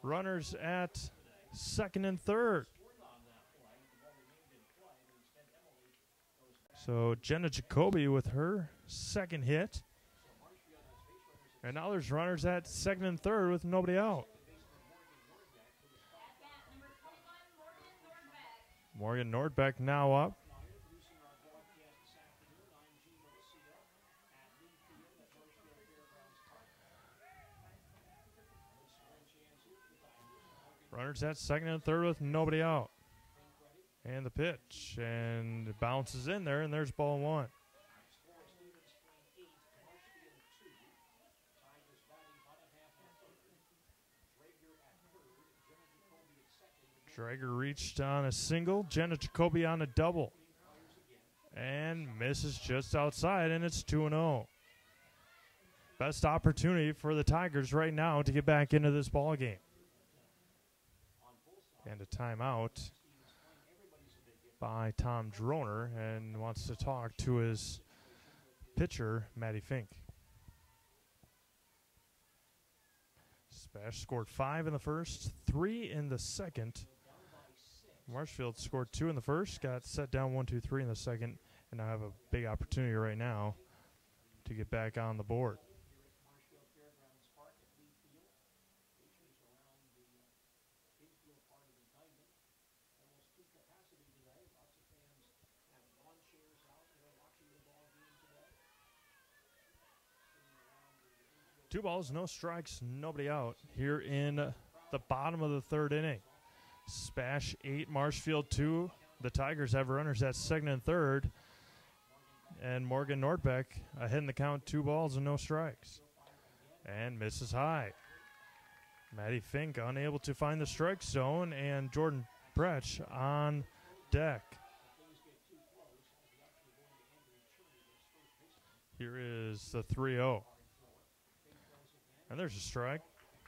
Speaker 2: runners at second and third. So Jenna Jacoby with her second hit. And now there's runners at second and third with nobody out. Morgan Nordbeck now up. Runners at second and third with nobody out. And the pitch, and it bounces in there, and there's ball one. Drager reached on a single, Jenna Jacoby on a double. And misses just outside, and it's 2-0. Best opportunity for the Tigers right now to get back into this ball game. And a timeout by Tom Droner, and wants to talk to his pitcher, Maddie Fink. SPASH scored 5 in the first, 3 in the second. Marshfield scored 2 in the first, got set down 1-2-3 in the second, and now have a big opportunity right now to get back on the board. Two balls, no strikes, nobody out here in the bottom of the third inning. SPASH 8, Marshfield 2. The Tigers have runners at second and third. And Morgan Nordbeck ahead in the count, 2 balls and no strikes. And misses high. Maddie Fink unable to find the strike zone, and Jordan Bretsch on deck. Here is the 3-0. And there's a strike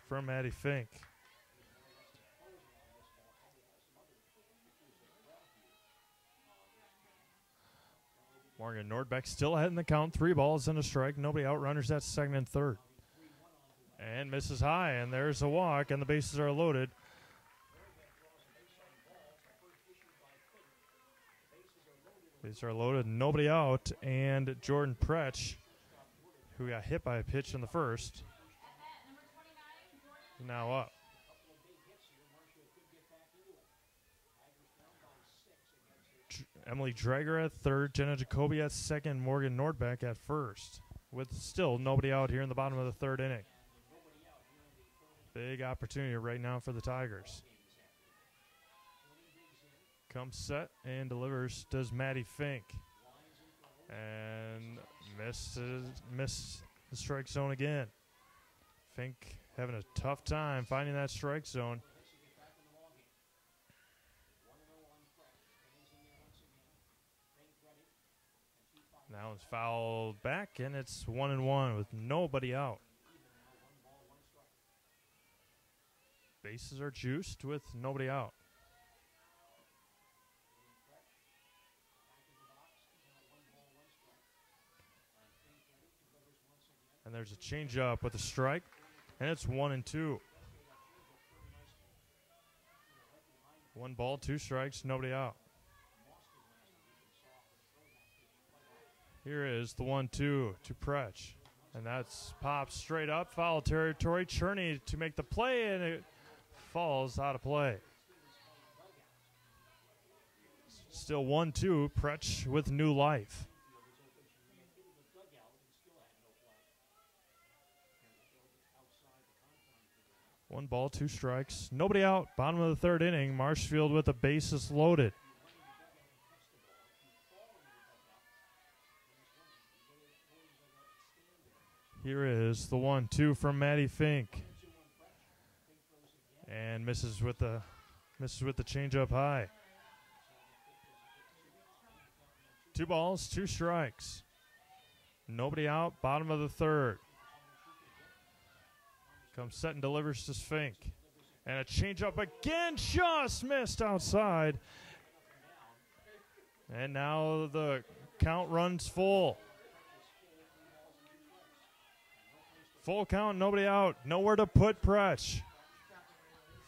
Speaker 2: from Maddie Fink. Morgan Nordbeck still ahead in the count. 3 balls and a strike. Nobody out. Runners at second and third. And misses high, and there's a walk, and the bases are loaded. Bases are loaded, nobody out, and Jordan Pretsch, who got hit by a pitch in the first, is now up. Emily Drager at third, Jenna Jacoby at second, Morgan Nordbeck at first, with still nobody out here in the bottom of the third inning. Big opportunity right now for the Tigers. Comes set and delivers, does Maddie Fink. And missed the strike zone again. Fink having a tough time finding that strike zone. Now it's fouled back, and it's 1-1 with nobody out. Bases are juiced with nobody out. And there's a changeup with a strike, and it's 1-2. 1 ball, 2 strikes, nobody out. Here is the 1-2 to Pretsch. And that's popped straight up, foul territory. Cherney to make the play, and it falls out of play. Still 1-2, Pretsch with new life. One ball, 2 strikes, nobody out. Bottom of the third inning, Marshfield with the bases loaded. Here is the 1-2 from Maddie Fink, and misses with the changeup high. 2 balls, 2 strikes, nobody out. Bottom of the third. Comes set and delivers to Fink, and a changeup again, just missed outside. And now the count runs full. Full count, nobody out. Nowhere to put Pretsch.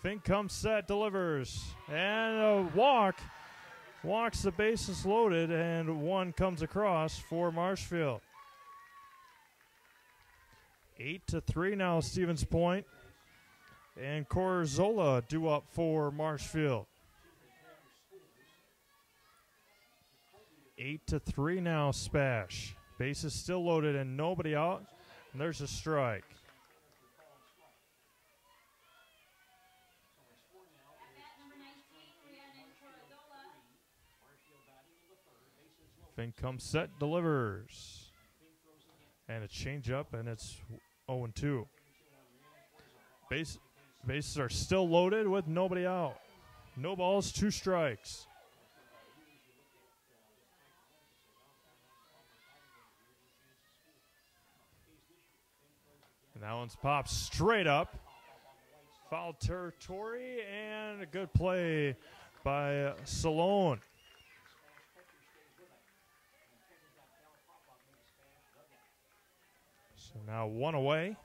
Speaker 2: Fink comes set, delivers. And a walk. Walks the bases loaded, and 1 comes across for Marshfield. 8-3 now, Stevens Point. And Corzola due up for Marshfield. 8-3 now, Spash. Bases still loaded and nobody out. And there's a strike. Fink comes set, delivers. And a changeup, and it's 0-2. Bases are still loaded with nobody out. No balls, 2 strikes. And that one's popped straight up. Foul territory, and a good play by Salone. So now 1 away.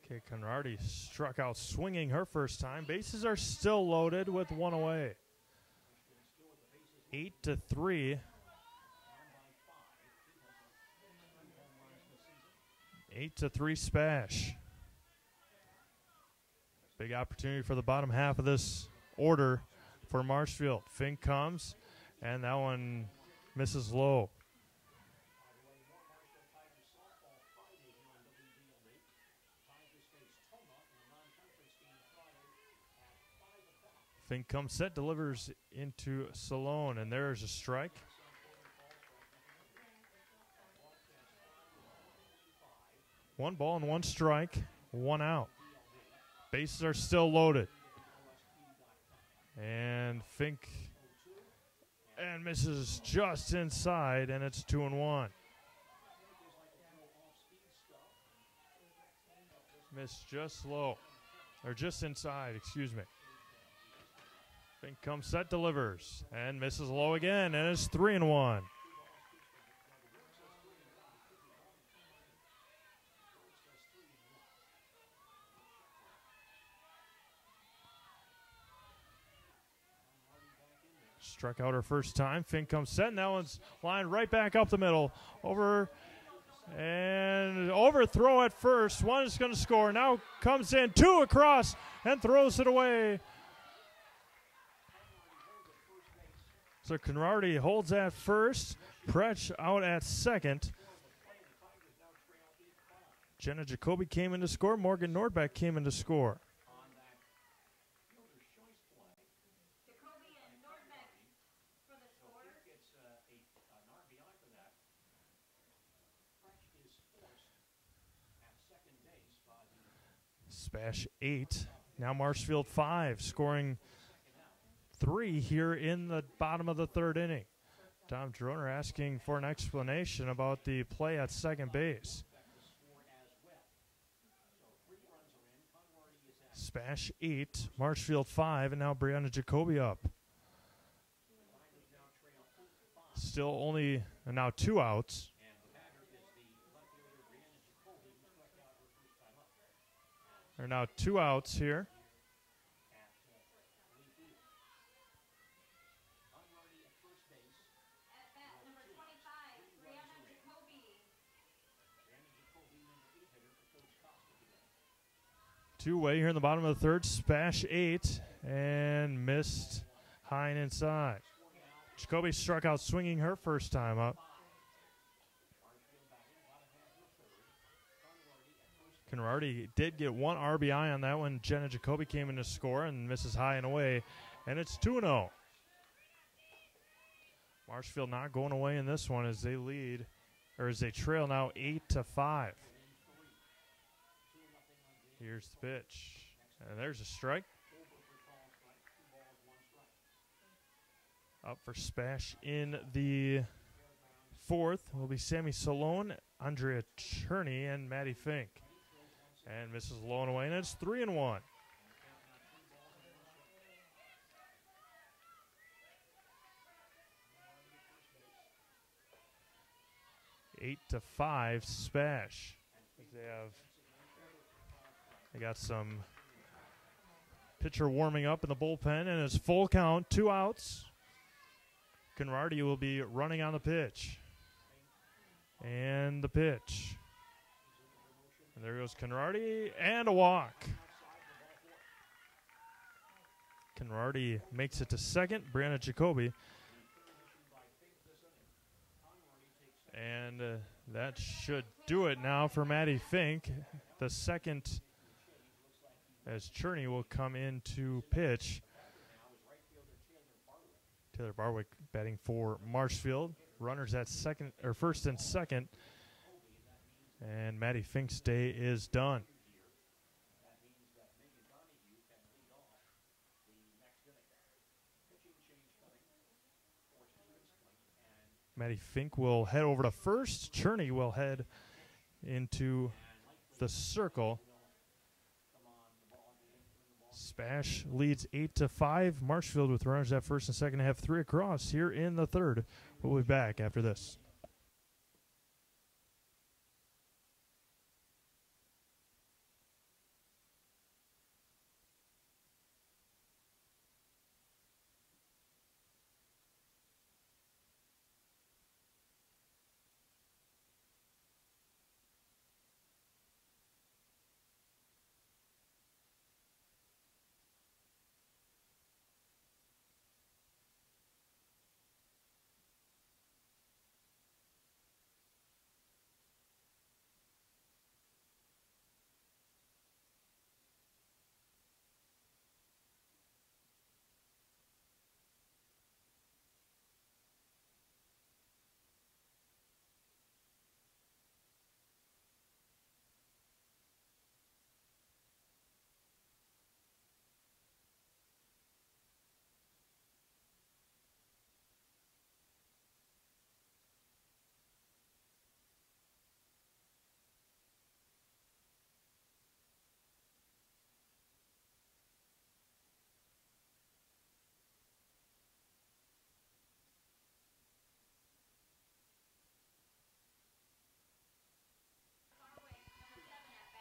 Speaker 2: Okay, Conradi struck out swinging her first time. Bases are still loaded with 1 away. 8-3. 8-3 Spash. Big opportunity for the bottom half of this order for Marshfield. Fink comes, and that one misses low. Fink comes set, delivers into Salone, and there's a strike. One ball and 1 strike, 1 out. Bases are still loaded. And Fink and misses just inside, and it's 2-1. Missed just low, or just inside, excuse me. Fink comes set, delivers, and misses low again, and it's 3-1. Struck out her first time. Fink comes set, and that one's lined right back up the middle. Over and overthrow at first. One is going to score. Now comes in, two across, and throws it away. So Conradi holds at first. Pretsch out at second. Jenna Jacoby came in to score. Morgan Nordbeck came in to score. SPASH 8. Now Marshfield 5, scoring 3 here in the bottom of the third inning. Tom Droner asking for an explanation about the play at second base. SPASH 8, Marshfield 5, and now Brianna Jacoby up. Still only, and now 2 outs. There are now 2 outs here. Two-way here in the bottom of the third. SPASH 8 and missed high and inside. Jacoby struck out swinging her first time up. Conradi did get 1 RBI on that one. Jenna Jacoby came in to score and misses high and away. And it's 2-0. Marshfield not going away in this one as they lead, or as they trail now 8-5. Here's the pitch. And there's a strike. Up for SPASH in the fourth will be Sammy Salone, Andrea Cherney, and Maddie Fink. And misses low and away, and it's 3-1. Eight to 5 SPASH. They got some pitcher warming up in the bullpen, and it's full count, 2 outs. Conradi will be running on the pitch. And the pitch. And there goes Conradi, and a walk. Conradi makes it to second. Brianna Jacoby. And that should do it now for Maddie Fink. The second, as Cherney will come in to pitch. Taylor Barwick batting for Marshfield. Runners at second, or first and second. And Maddie Fink's day is done. Maddie Fink will head over to first. Cherney will head into the circle. SPASH leads 8-5. Marshfield with runners at first and second have 3 across here in the third. We'll be back after this.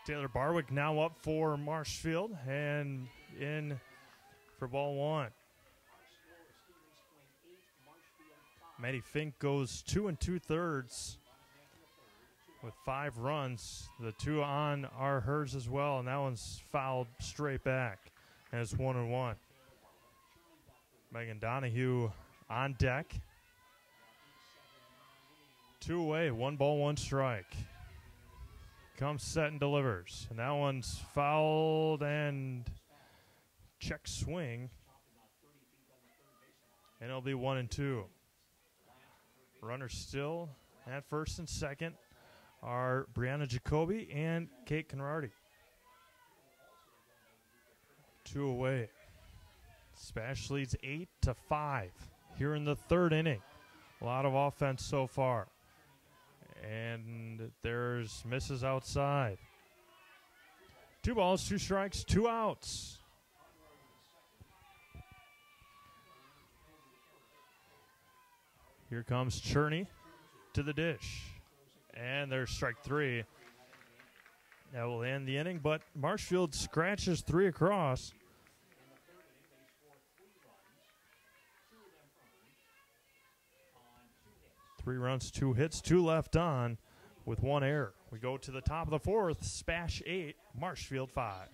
Speaker 2: Taylor Barwick now up for Marshfield and in for ball one. Maddie Fink goes 2 2/3 with 5 runs. The 2 on are hers as well, and that one's fouled straight back, and it's 1-1. Megan Donahue on deck. 2 away, 1 ball, 1 strike. Comes set and delivers, and that one's fouled and check swing, and it'll be 1-2. Runners still at first and second are Brianna Jacoby and Kate Conradi. 2 away. SPASH leads 8-5 here in the third inning. A lot of offense so far. And there's misses outside. 2 balls, 2 strikes, 2 outs. Here comes Cherney to the dish. And there's strike 3. That will end the inning, but Marshfield scratches 3 across. Three runs, 2 hits, 2 left on with 1 error. We go to the top of the 4th, SPASH 8, Marshfield 5.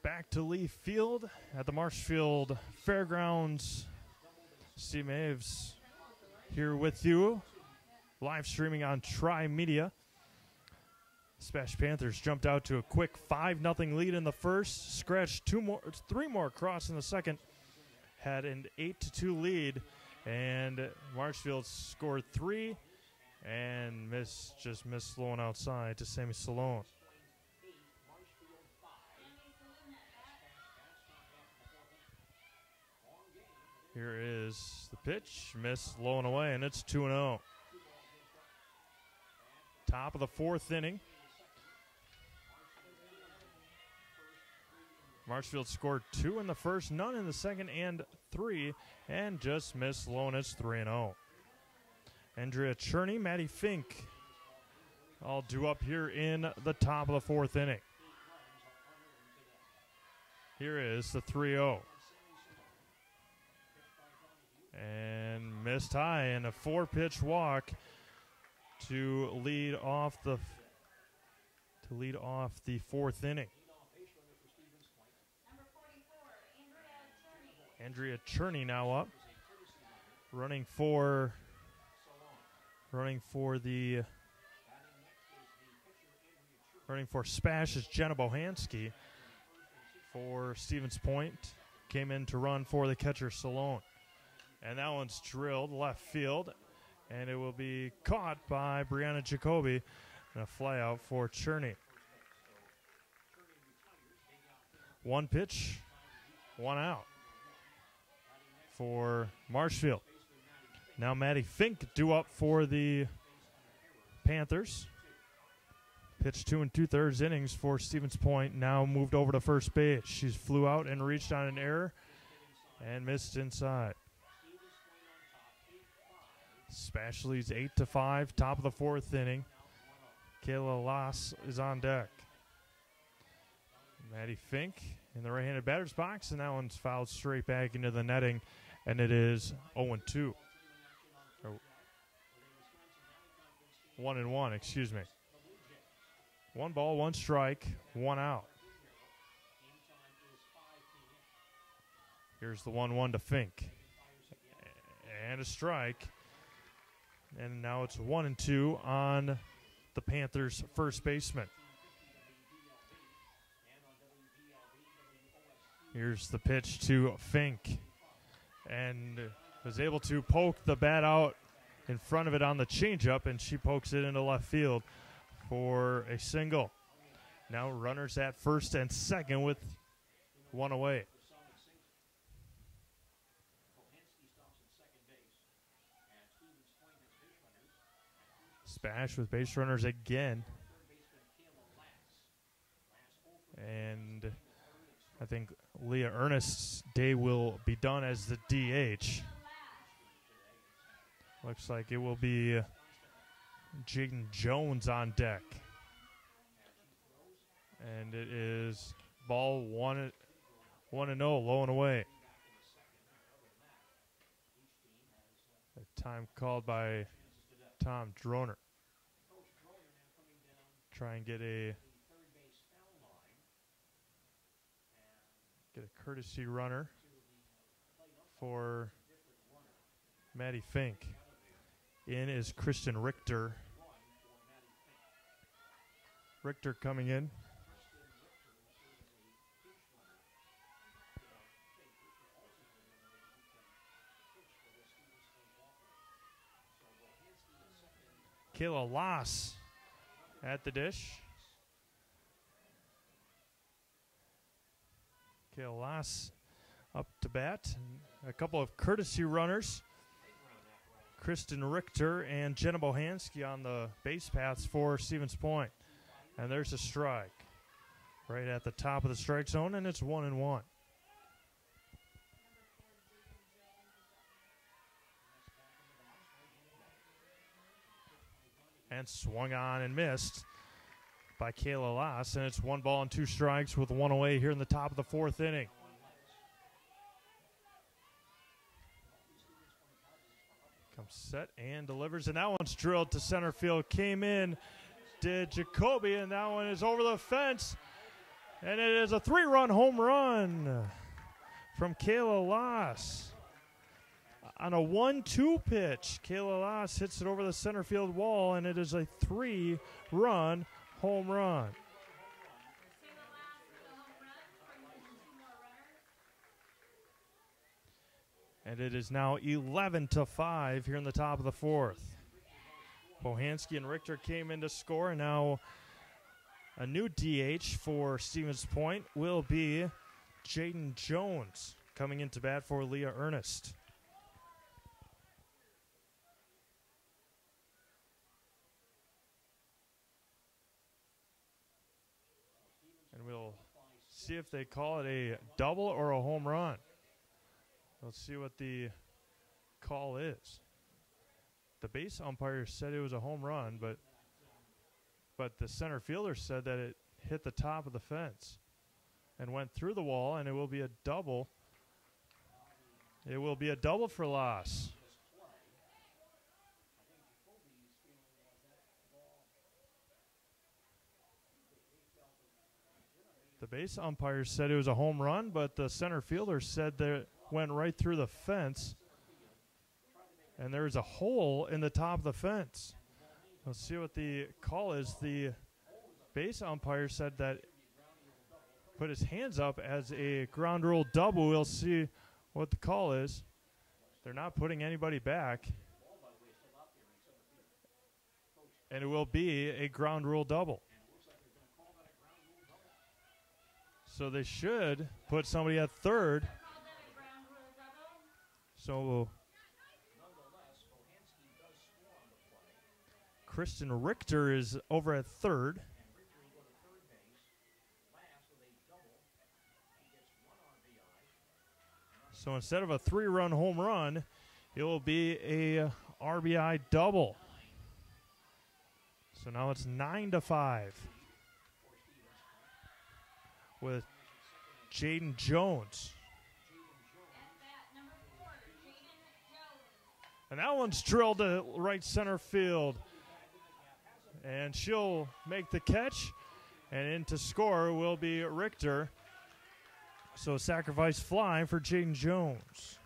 Speaker 2: Back to Leaf Field at the Marshfield Fairgrounds. Steve Maves here with you, live streaming on Tri-Media. SPASH Panthers jumped out to a quick 5-0 lead in the first, scratched 3 more across in the second, had an 8-2 lead, and Marshfield scored 3 and just missed Sloan outside to Sammy Salone. Here is the pitch, missed low and away, and it's 2-0. Top of the 4th inning. Marshfield scored 2 in the first, none in the second, and 3, and just missed low, and it's 3-0. Andrea Cherney, Maddie Fink, all due up here in the top of the 4th inning. Here is the 3-0. And missed high, and a 4-pitch walk to lead off the 4th inning. Andrea Cherney now up, running for SPASH is Jenna Bohansky. For Stevens Point, came in to run for the catcher Salone. And that one's drilled left field, and it will be caught by Brianna Jacoby, and a fly out for Cherney. 1 pitch, 1 out for Marshfield. Now Maddie Fink due up for the Panthers. Pitched 2 2/3 innings for Stevens Point. Now moved over to first base. She flew out and reached on an error, and missed inside. SPASH leads 8-5, top of the fourth inning. Kayla Loss is on deck. Maddie Fink in the right-handed batter's box, and that one's fouled straight back into the netting, and it is 0-2. 1-1, excuse me. 1 ball, 1 strike, 1 out. Here's the 1-1 to Fink. And a strike. And now it's 1-2 on the Panthers' first baseman. Here's the pitch to Fink. And was able to poke the bat out in front of it on the changeup, and she pokes it into left field for a single. Now runners at first and second with 1 away. SPASH with base runners again. And I think Leah Ernest's day will be done as the DH. Looks like it will be Jaden Jones on deck. And it is ball 1-0, low and away. A time called by Tom Droner. Try and get a courtesy runner for Maddie Fink. In is Kristen Richter. Richter coming in. Kayla Loss at the dish. Kayla Loss up to bat. A couple of courtesy runners. Kristen Richter and Jenna Bohansky on the base paths for Stevens Point. And there's a strike right at the top of the strike zone, and it's 1-1. And swung on and missed by Kayla Loss, and it's 1 ball and 2 strikes with 1 away here in the top of the fourth inning. Comes set and delivers, and that one's drilled to center field. Came in, did Jacoby, and that one is over the fence. And it is a 3-run home run from Kayla Loss. On a 1-2 pitch, Kayla Loss hits it over the center field wall, and it is a 3-run home run. And it is now 11-5 here in the top of the fourth. Bohansky and Richter came in to score, and now a new DH for Stevens Point will be Jaden Jones coming into bat for Leah Ernest. And we'll see if they call it a double or a home run. Let's see what the call is. The base umpire said it was a home run, but the center fielder said that it hit the top of the fence and went through the wall, and it will be a double. It will be a double for Loss. The base umpire said it was a home run, but the center fielder said that it went right through the fence, and there is a hole in the top of the fence. Let's see what the call is. The base umpire said that put his hands up as a ground rule double. We'll see what the call is. They're not putting anybody back, and it will be a ground rule double. So they should put somebody at third. So Kristen Richter is over at third. So instead of a 3-run home run, it will be a RBI double. So now it's 9-5 with Jaden Jones. And that one's drilled to right center field. And she'll make the catch. And in to score will be Richter. So sacrifice fly for Jaden Jones.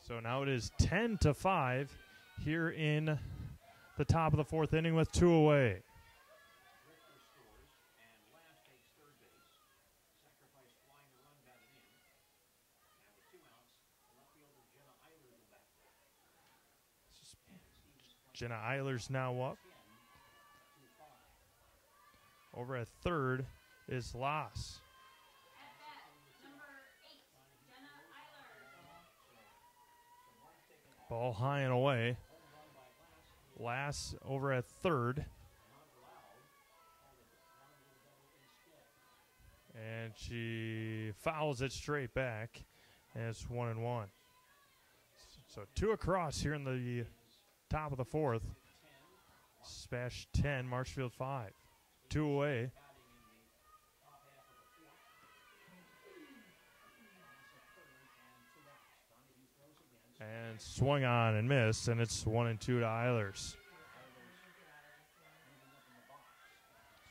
Speaker 2: So now it is 10-5 here in the top of the fourth inning with 2 away. Jenna Eiler's now up. Over at third is Lass. Ball high and away. Lass over at third. And she fouls it straight back. And it's 1-1. So 2 across here in the top of the fourth. SPASH 10, Marshfield 5. 2 away. And swung on and missed, and it's 1-2 to Eilers.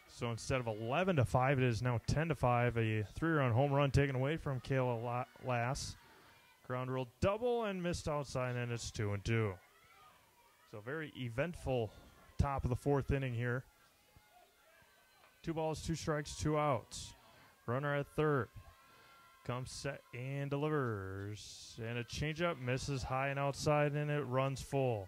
Speaker 2: So instead of 11-5, it is now 10-5. A 3-run home run taken away from Kayla Lass. Ground rule double and missed outside, and it's 2-2. So very eventful top of the fourth inning here. 2 balls, 2 strikes, 2 outs. Runner at third. Comes set and delivers. And a changeup misses high and outside, and it runs full.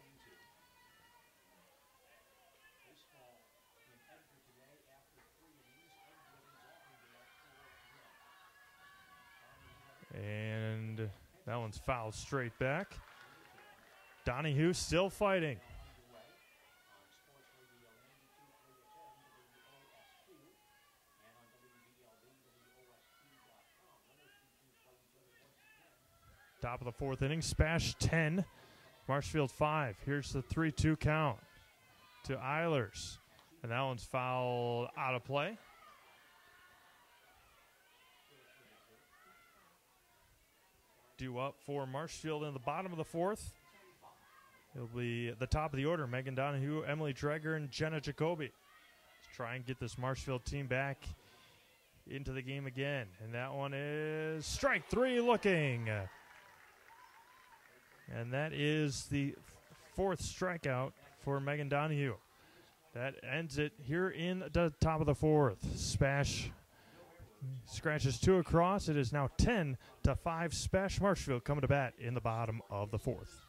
Speaker 2: And that one's fouled straight back. Donahue still fighting. Top of the fourth inning, SPASH 10, Marshfield 5. Here's the 3-2 count to Eilers. And that one's fouled out of play. Due up for Marshfield in the bottom of the fourth. It'll be the top of the order, Megan Donahue, Emily Dreger, and Jenna Jacoby. Let's try and get this Marshfield team back into the game again. And that one is strike 3 looking. And that is the 4th strikeout for Megan Donahue. That ends it here in the top of the fourth. SPASH scratches 2 across. It is now 10-5. SPASH Marshfield coming to bat in the bottom of the fourth.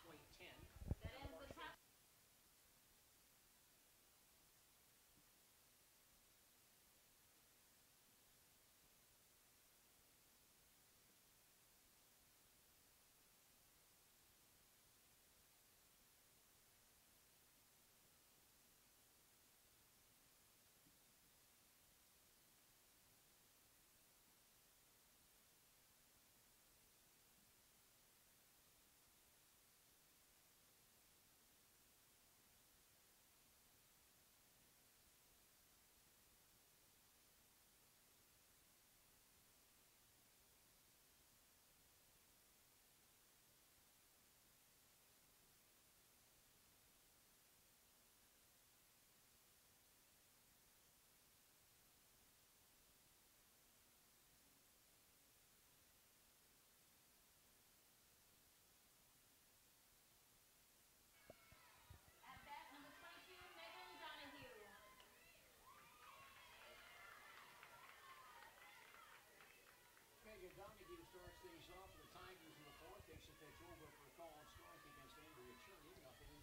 Speaker 10: Megan Donahue starts things off for the Tigers in the fourth. Takes a pitch over for a call and strike against Andrea Cherney. 0-1.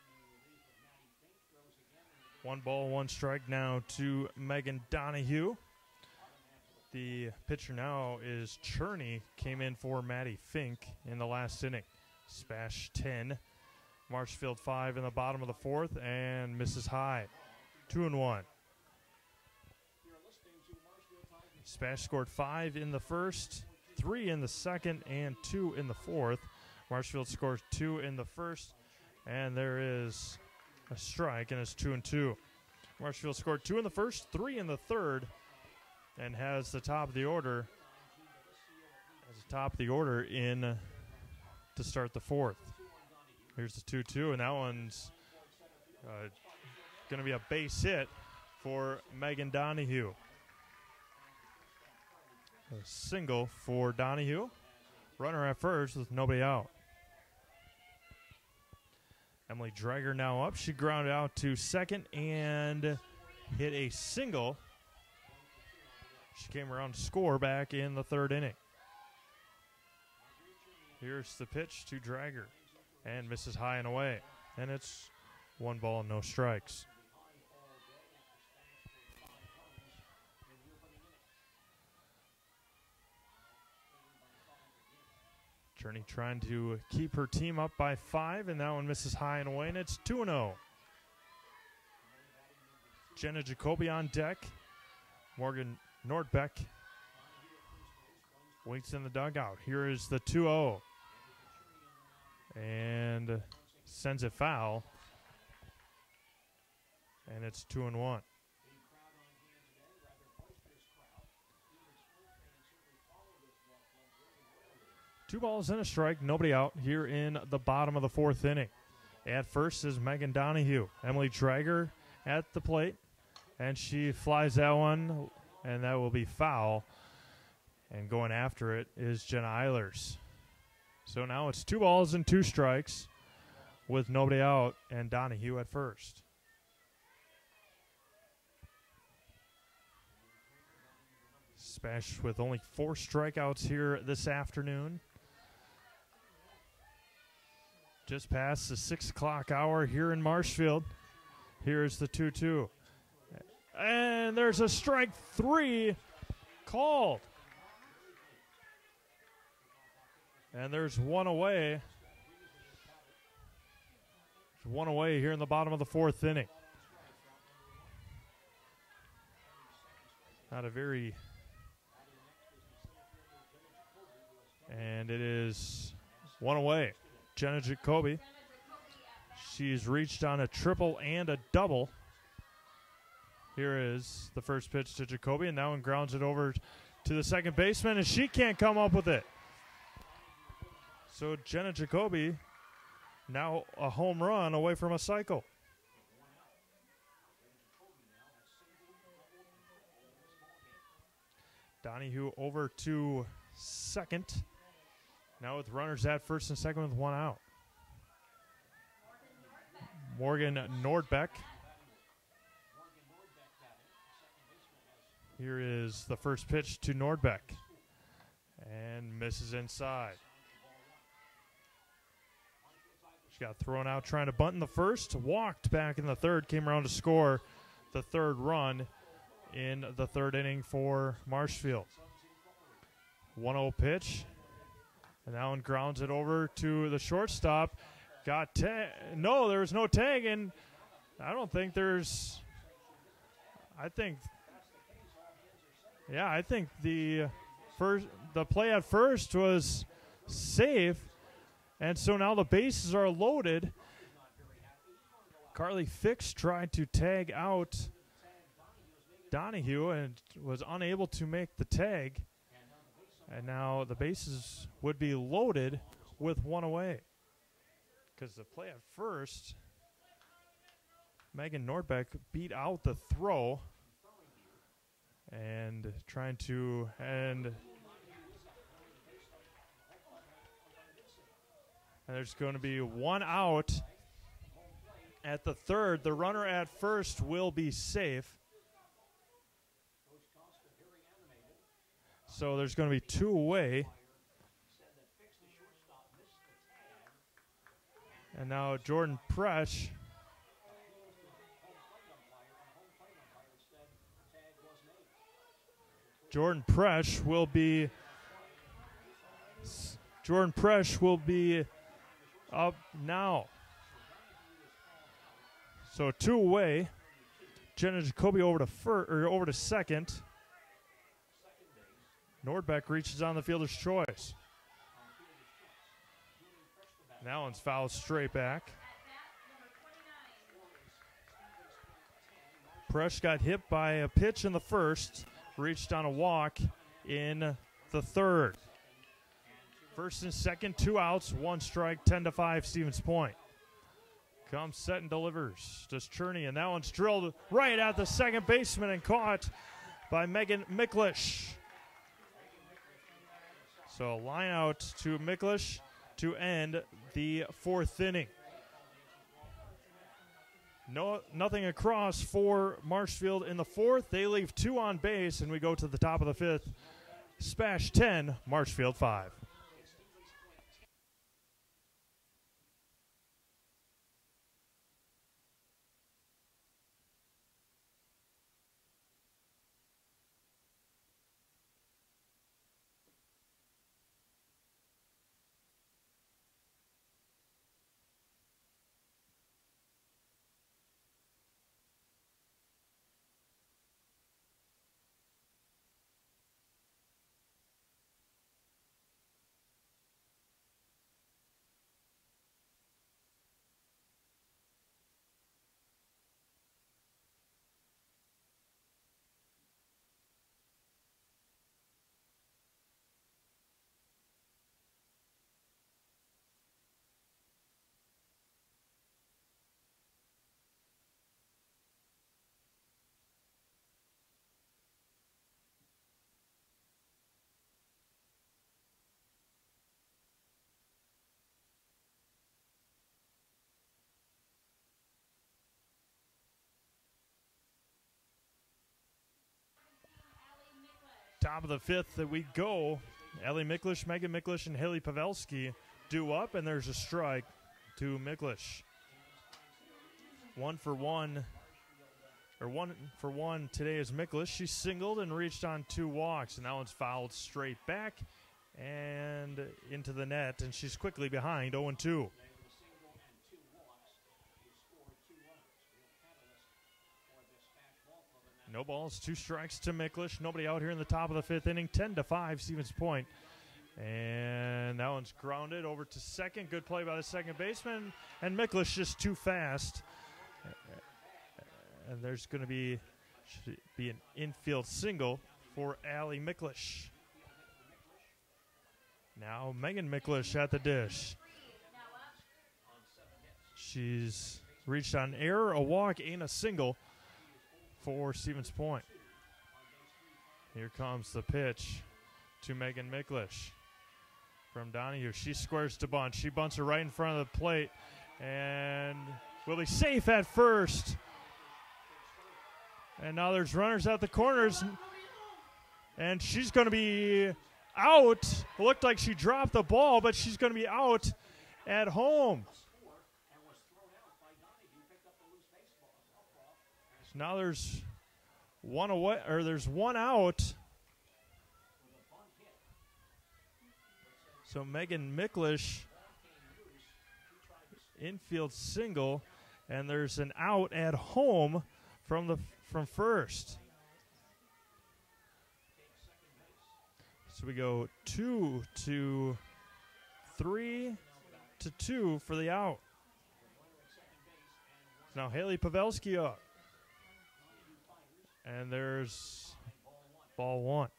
Speaker 10: Relief of Maddie Fink throws again.
Speaker 2: 1 ball, 1 strike now to Megan Donahue. The pitcher now is Cherney. Came in for Maddie Fink in the last inning. SPASH 10, Marshfield 5 in the bottom of the fourth, and misses high. 2-1. SPASH scored 5 in the first, 3 in the second, and 2 in the fourth. Marshfield scores 2 in the first, and there is a strike, and it's 2-2. Marshfield scored 2 in the first, 3 in the third, and has the top of the order. In to start the fourth. Here's the 2-2, and that one's going to be a base hit for Megan Donahue. A single for Donahue. Runner at first with nobody out. Emily Drager now up. She grounded out to second and hit a single. She came around to score back in the third inning. Here's the pitch to Drager, and misses high and away. And it's 1 ball, no strikes. Journey trying to keep her team up by 5, and that one misses high and away, and it's 2-0. Jenna Jacoby on deck. Morgan Nordbeck waits in the dugout. Here is the 2-0. And sends it foul. And it's 2-1. 2 balls and a strike, nobody out here in the bottom of the fourth inning. At first is Megan Donahue. Emily Drager at the plate, and she flies that one, and that will be foul. And going after it is Jenna Eilers. So now it's 2 balls and 2 strikes with nobody out, and Donahue at first. SPASH with only 4 strikeouts here this afternoon. Just past the 6 o'clock hour here in Marshfield. Here's the 2-2. And there's a strike 3 called. And there's 1 away. There's 1 away here in the bottom of the fourth inning. Not a very... And it is 1 away. Jenna Jacoby. She's reached on a triple and a double. Here is the first pitch to Jacoby, and that one grounds it over to the second baseman, and she can't come up with it. So Jenna Jacoby now a home run away from a cycle. Donahue over to second. Now with runners at first and second with 1 out. Morgan Nordbeck. Here is the first pitch to Nordbeck. And misses inside. She got thrown out trying to bunt in the first. Walked back in the third. Came around to score the third run in the third inning for Marshfield. 1-0 pitch. And that one grounds it over to the shortstop. Got no, there was no tag, and I don't think there's. I think the play at first was safe, and so now the bases are loaded. Carly Fix tried to tag out Donahue and was unable to make the tag. And now the bases would be loaded with 1 away. Because the play at first, Megan Nordbeck beat out the throw. And trying to, and there's going to be 1 out at the third. The runner at first will be safe. So there's going to be 2 away. And now Jordan Presh. Jordan Presh will be up now. So 2 away. Jenna Jacoby over to second. Nordbeck reaches on the fielder's choice. That one's fouled straight back. Presh got hit by a pitch in the first, reached on a walk in the third. First and second, 2 outs, 1 strike, 10-5, Stevens Point. Comes set and delivers to Cherney, and that one's drilled right at the second baseman and caught by Megan Miklish. So a line out to Miklish to end the 4th inning. Nothing across for Marshfield in the 4th. They leave 2 on base, and we go to the top of the 5th. SPASH 10, Marshfield 5. Top of the 5th that we go. Allie Miklish, Megan Miklish, and Haley Pavelski due up, and there's a strike to Miklish. 1 for 1 today is Miklish. She singled and reached on 2 walks, and that one's fouled straight back and into the net, and she's quickly behind 0-2. No balls, 2 strikes to Miklish. Nobody out here in the top of the 5th inning. 10-5, Stevens Point. And that one's grounded over to second. Good play by the second baseman. And Miklish just too fast. And there's going to be an infield single for Allie Miklish. Now Megan Miklish at the dish. She's reached on error, a walk, and a single for Stevens Point. Here comes the pitch to Megan Miklish from Donahue. She squares to bunt. She bunts her right in front of the plate and will be safe at first. And now there's runners at the corners, and she's going to be out. It looked like she dropped the ball, but she's going to be out at home. So now there's one away, or there's one out. So Megan Miklish, infield single, and there's an out at home from first. So we go 2-3 to 2 for the out. Now Haley Pavelski up. And there's ball 1.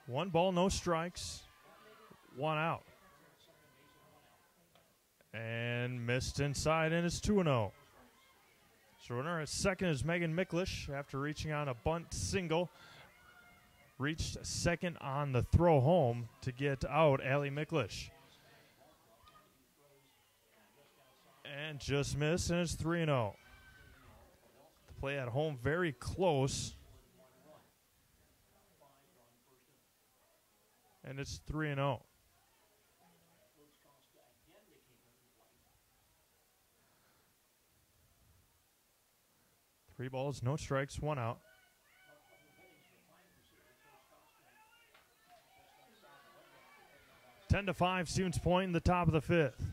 Speaker 2: One ball, no strikes, 1 out. And missed inside, and it's 2-0. So runner at second is Megan Miklish after reaching on a bunt single. Reached second on the throw home to get out Allie Miklish. And just missed, and it's 3-0. The play at home very close. And it's 3-0. Three balls, no strikes, 1 out. Ten to 5, Stevens Point in the top of the 5th.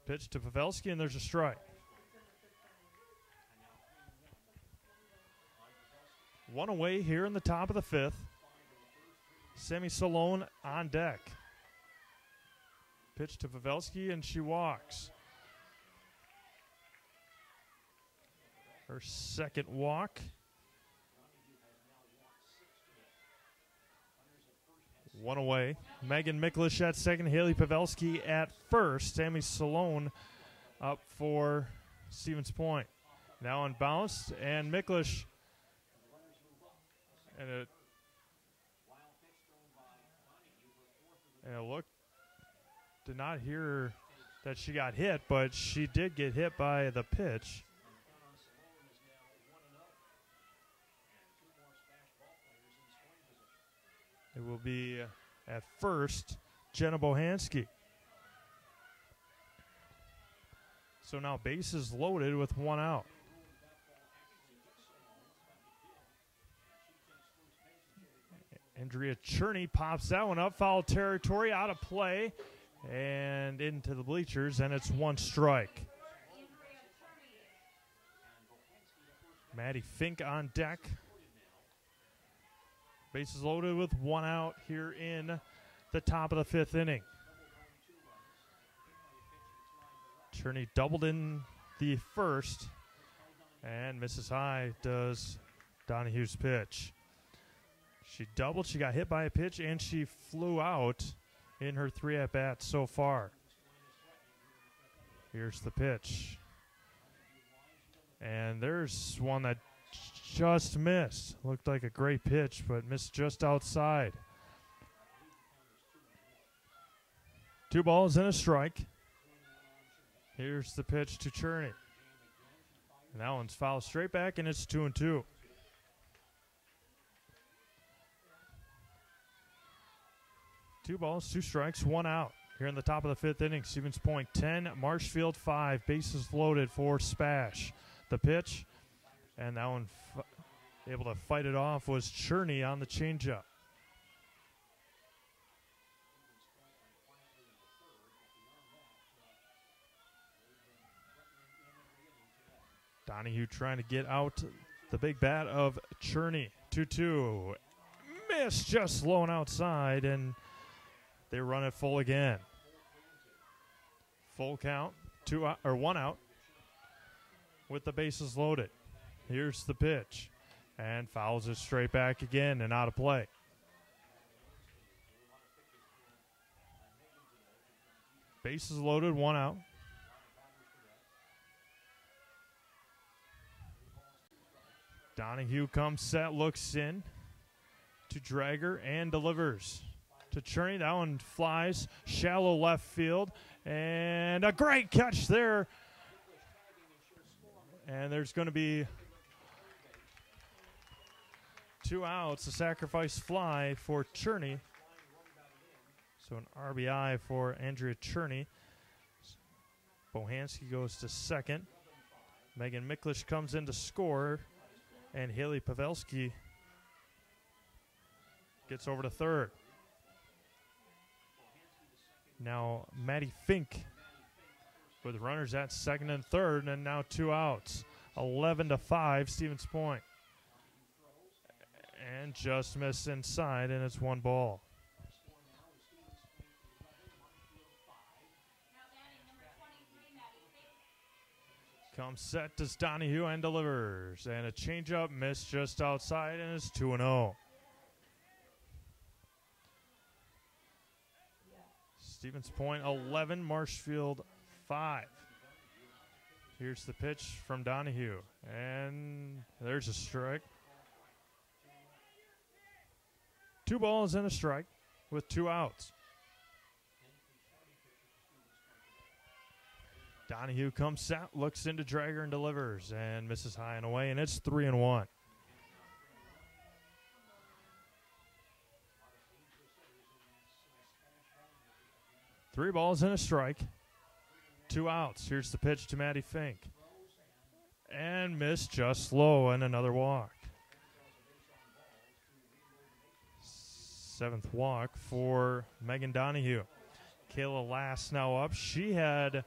Speaker 2: Pitch to Pavelski, and there's a strike. One away here in the top of the fifth. Sammy Salone on deck. Pitch to Pavelski, and she walks. Her second walk. One away. Megan Miklish at second. Haley Pavelski at first. Sammy Salone up for Stevens Point. Now unbalanced, and Miklish. And it looked, did not hear that she got hit, but she did get hit by the pitch. It will be at first Jenna Bohanski. So now bases loaded with one out. Andrea Cherney pops that one up, foul territory, out of play, and into the bleachers, and it's one strike. Maddie Fink on deck. Bases loaded with one out here in the top of the fifth inning. Cherney doubled in the first, and misses high does Donahue's pitch. She doubled, she got hit by a pitch, and she flew out in her 3 at-bats so far. Here's the pitch. And there's one that just missed. Looked like a great pitch, but missed just outside. 2 balls and a strike. Here's the pitch to Cherney. And that one's fouled straight back, and it's 2-2. Two balls, 2 strikes, 1 out. Here in the top of the fifth inning, Stevens Point 10, Marshfield 5. Bases loaded for SPASH. The pitch, and that one able to fight it off was Cherney on the changeup. Donahue trying to get out the big bat of Cherney. 2-2. Miss just low and outside, and they run it full again. Full count, 1 out with the bases loaded. Here's the pitch, and fouls it straight back again and out of play. Bases loaded, 1 out. Donahue comes set, looks in to Drager and delivers to Cherney. That one flies shallow left field, and a great catch there. And there's going to be 2 outs, a sacrifice fly for Cherney. So an RBI for Andrea Cherney. Bohanski goes to second. Megan Miklish comes in to score, and Haley Pavelski gets over to third. Now Maddie Fink with runners at second and third, and now 2 outs. 11-5, Stevens Point. And just missed inside, and it's 1 ball. Comes set, does Donahue, and delivers. And a changeup missed just outside, and it's 2-0. Stevens Point 11, Marshfield 5. Here's the pitch from Donahue, and there's a strike. 2 balls and a strike with 2 outs. Donahue comes set, looks into Drager and delivers, and misses high and away, and it's 3-1. Three balls and a strike. 2 outs. Here's the pitch to Maddie Fink. And missed just low, and another walk. 7th walk for Megan Donahue. Kayla Lass now up. She had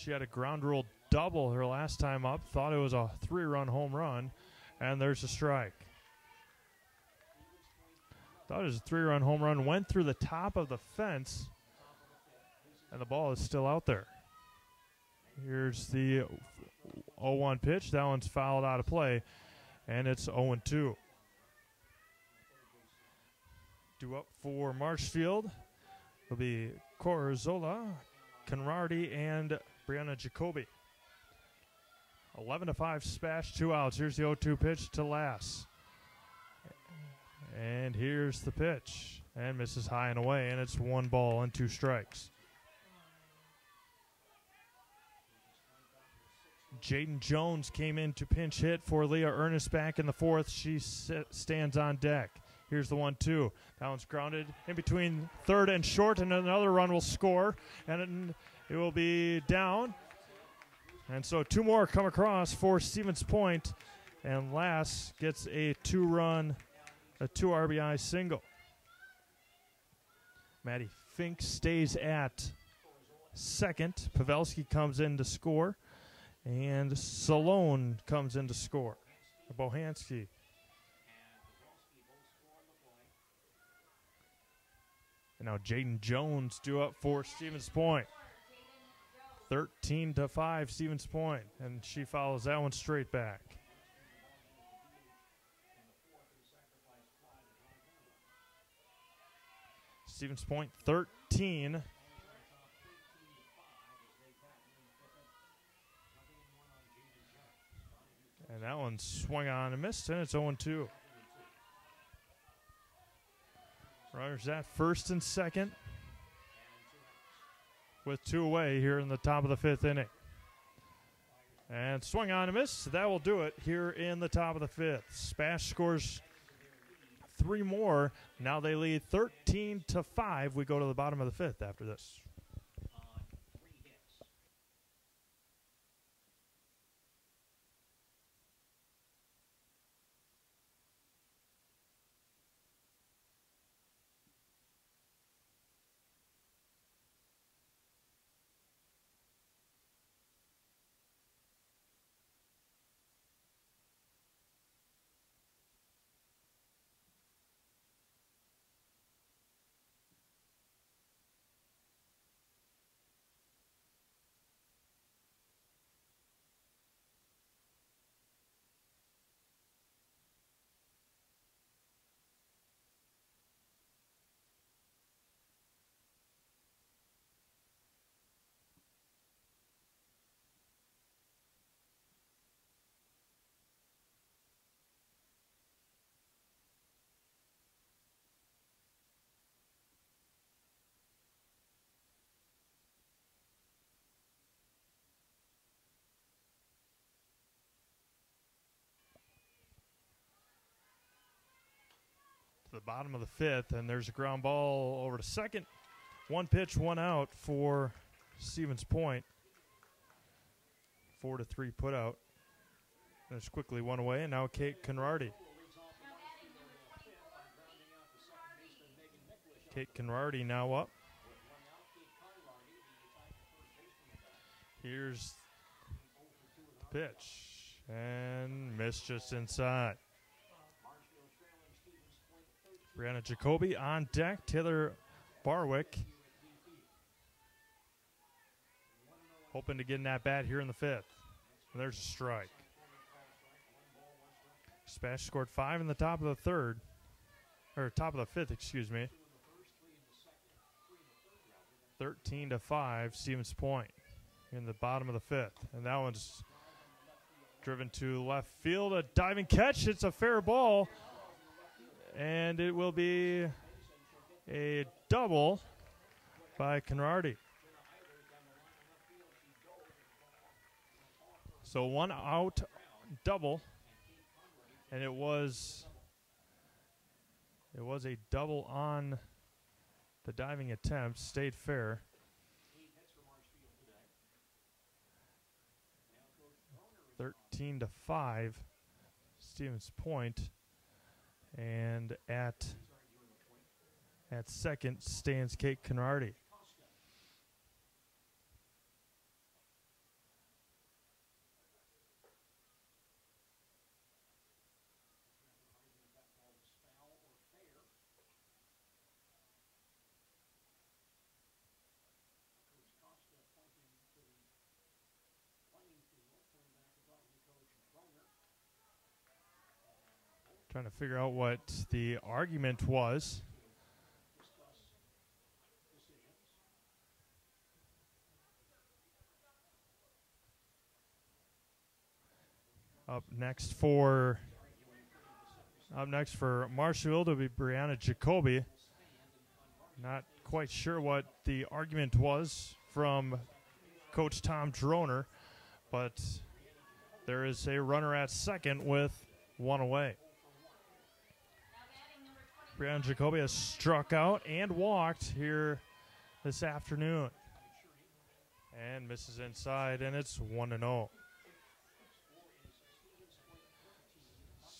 Speaker 2: a ground rule double her last time up. Thought it was a 3-run home run. And there's a strike. Thought it was a 3-run home run. Went through the top of the fence. And the ball is still out there. Here's the 0-1 pitch. That one's fouled out of play. And it's 0-2. Due up for Marshfield will be Corzola, Conrardi, and Brianna Jacoby. 11-5 Spash, 2 outs. Here's the 0-2 pitch to Lass. And here's the pitch. And misses high and away, and it's 1 ball and 2 strikes. Jaden Jones came in to pinch hit for Leah Ernest back in the 4th. She stands on deck. Here's the 1-2. That one's grounded in between third and short, and another run will score, and it will be down. And so 2 more come across for Stevens Point, and Lass gets a 2 RBI single. Maddie Fink stays at second. Pavelski comes in to score, and Salone comes in to score. Bohanski. And now Jaden Jones due up for Stevens Point. 13-5 Stevens Point, and she follows that one straight back. Stevens Point 13. And that one swung on and missed, and it's 0-2. Runners at first and second with 2 away here in the top of the 5th inning. And swung on and missed. That will do it here in the top of the 5th. Spash scores 3 more. Now they lead 13-5. We go to the bottom of the 5th after this. The bottom of the 5th, and there's a ground ball over to second. 1 pitch, 1 out for Stevens Point. 4-3 put out. There's quickly 1 away, and now Kate Conrardi. Kate Conrardi now up. Here's the pitch, and missed just inside. Brianna Jacoby on deck. Taylor Barwick hoping to get in that bat here in the 5th. And there's a strike. Spash scored 5 in the top of the 3rd. Or top of the 5th, excuse me. 13-5 Stevens Point in the bottom of the 5th. And that one's driven to left field. A diving catch. It's a fair ball. And it will be a double by Conrardi. So 1 out double, and it was a double on the diving attempt. Stayed fair. $13-5 Stevens Point. And at second stands Kate Conrardi. Trying to figure out what the argument was. Up next for Marshfield will be Brianna Jacoby. Not quite sure what the argument was from Coach Tom Droner, but there is a runner at second with one away. Brianna Jacoby has struck out and walked here this afternoon. And misses inside, and it's 1-0.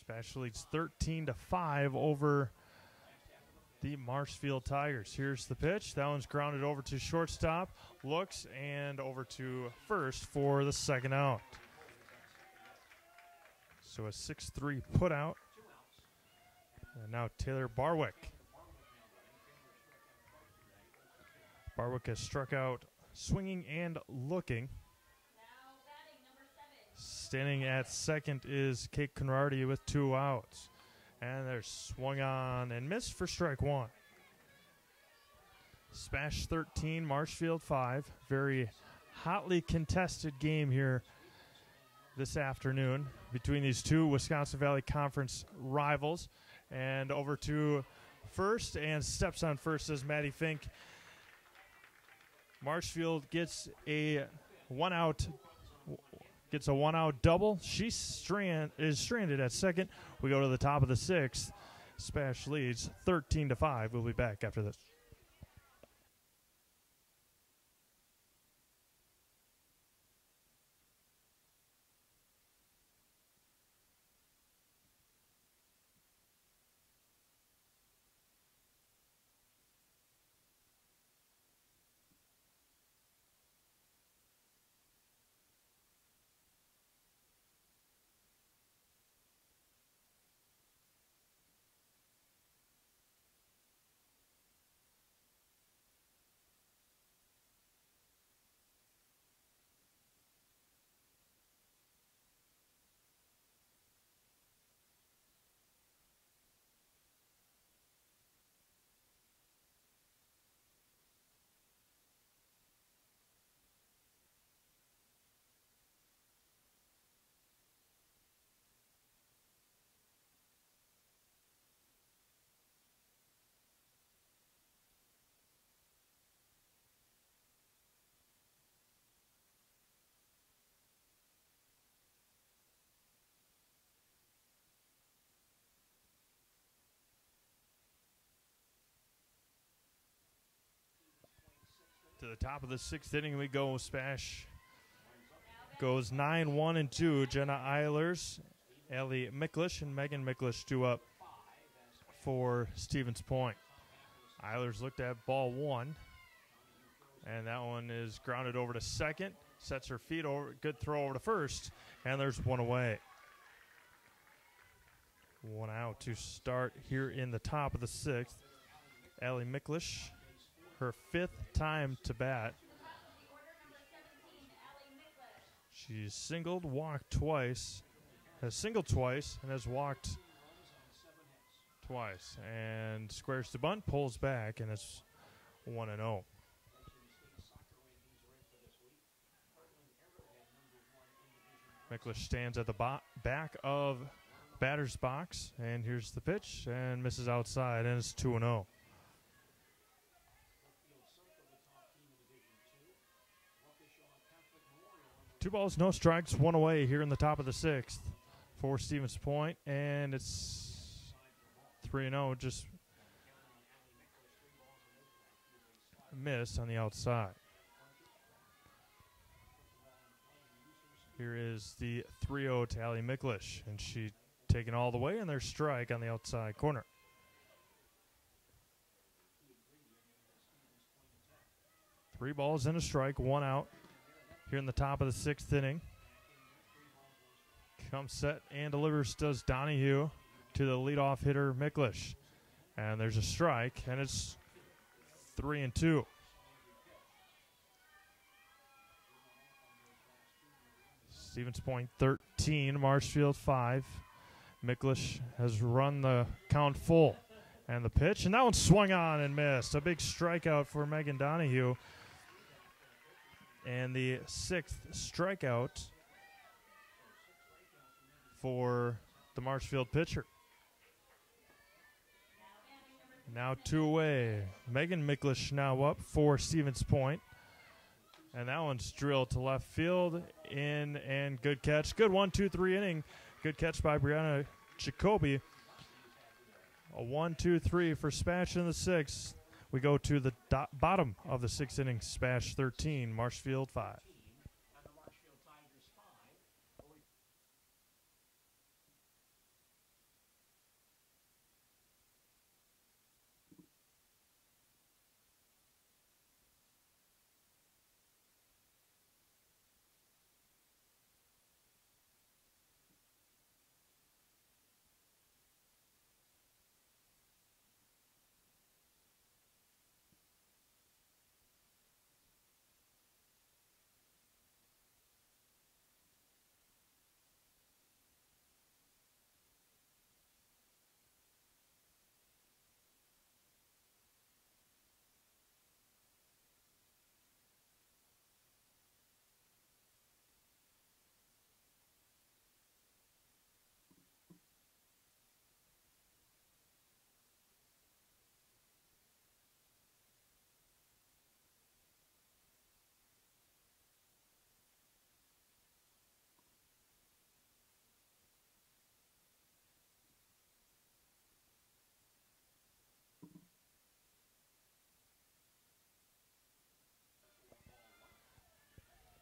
Speaker 2: SPASH leads 13-5 over the Marshfield Tigers. Here's the pitch. That one's grounded over to shortstop. Looks and over to first for the second out. So a 6-3 put out. And now Taylor Barwick. Barwick has struck out swinging and looking. Standing at second is Kate Conradi with 2 outs. And they're swung on and missed for strike 1. SPASH 13, Marshfield 5. Very hotly contested game here this afternoon between these two Wisconsin Valley Conference rivals. And over to first, and steps on first as Maddie Fink. Marshfield gets a one-out double. She is stranded at second. We go to the top of the 6th. SPASH leads 13-5. We'll be back after this. To the top of the 6th inning we go. SPASH goes 9-1-2. Jenna Eilers, Ellie Miklish, and Megan Miklish 2 up for Stevens Point. Eilers looked at ball 1, and that one is grounded over to second. Sets her feet over. Good throw over to first, and there's 1 away. 1 out to start here in the top of the 6th. Ellie Miklish, her 5th time to bat. She's singled, walked twice, has singled twice, and has walked twice. And squares to bunt, pulls back, and it's 1-0. Miklish stands at the back of batter's box, and here's the pitch, and misses outside, and it's 2-0. 2 balls, no strikes, 1 away here in the top of the 6th for Stevens Point, and it's 3-0, just missed on the outside. Here is the 3-0 to Allie Miklish, and she taken all the way, and there's strike on the outside corner. Three balls and a strike, 1 out. Here in the top of the 6th inning. Comes set and delivers, does Donahue to the leadoff hitter, Miklish. And there's a strike, and it's 3-2. Stevens Point 13, Marshfield 5. Miklish has run the count full. And the pitch, and that one swung on and missed. A big strikeout for Megan Donahue. And the 6th strikeout for the Marshfield pitcher. Now 2 away. Megan Miklish now up for Stevens Point. And that one's drilled to left field. In and good catch. Good 1-2-3 inning. Good catch by Brianna Jacoby. A 1-2-3 for SPASH in the 6th. We go to the bottom of the 6th inning. SPASH 13, Marshfield 5.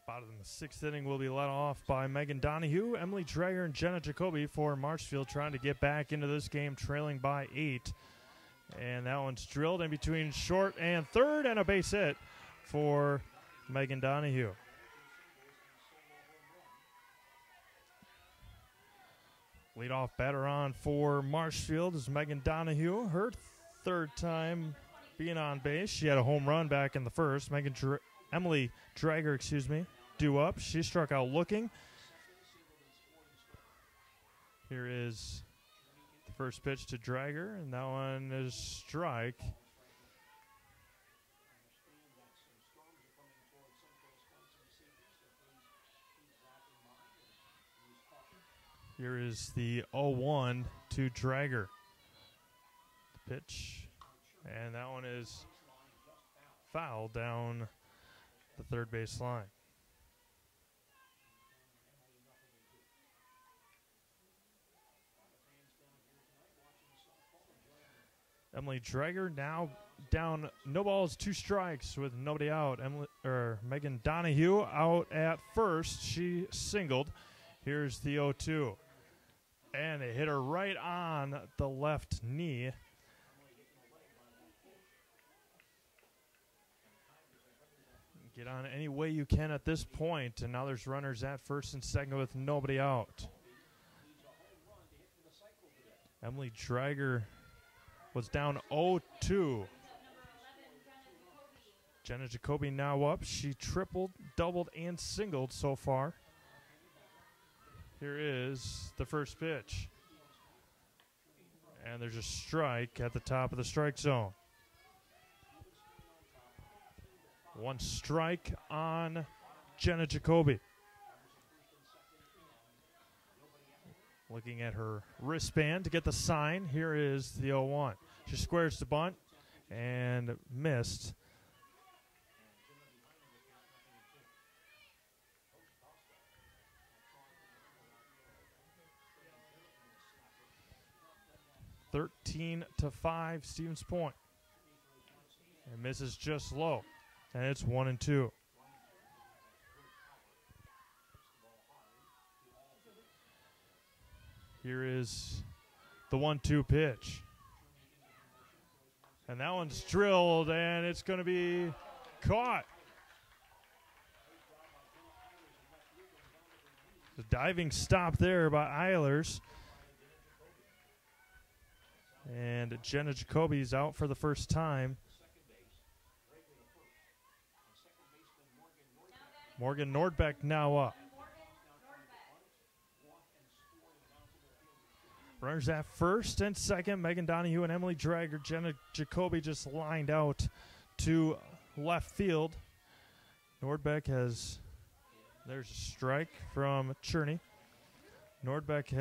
Speaker 2: Bottom of the 6th inning will be led off by Megan Donahue, Emily Dreyer, and Jenna Jacoby for Marshfield, trying to get back into this game, trailing by 8. And that one's drilled in between short and third, and a base hit for Megan Donahue. Leadoff batter on for Marshfield is Megan Donahue. Her 3rd time being on base. She had a home run back in the 1st. Emily Drager, due up. She struck out looking. Here is the first pitch to Drager, and that one is strike. Here is the 0-1 to Drager. The pitch, and that one is foul down the third base line. Emily Drager now down, no balls, 2 strikes with nobody out. Megan Donahue out at first. She singled. Here's the 0-2. And it hit her right on the left knee. Get on any way you can at this point, and now there's runners at first and second with nobody out. Emily Drager was down 0-2. Jenna Jacoby now up. She tripled, doubled, and singled so far. Here is the first pitch. And there's a strike at the top of the strike zone. 1 strike on Jenna Jacoby. Looking at her wristband to get the sign. Here is the 0-1. She squares the bunt and missed. (13-5) Stevens Point. And misses just low. And it's 1-2. Here is the 1-2 pitch. And that one's drilled, and it's going to be caught. The diving stop there by Eilers. And Jenna Jacoby's out for the first time. Morgan Nordbeck now up. Runners at first and second. Megan Donahue and Emily Drager. Jenna Jacoby just lined out to left field. Nordbeck has, there's a strike from Cherney. Nordbeck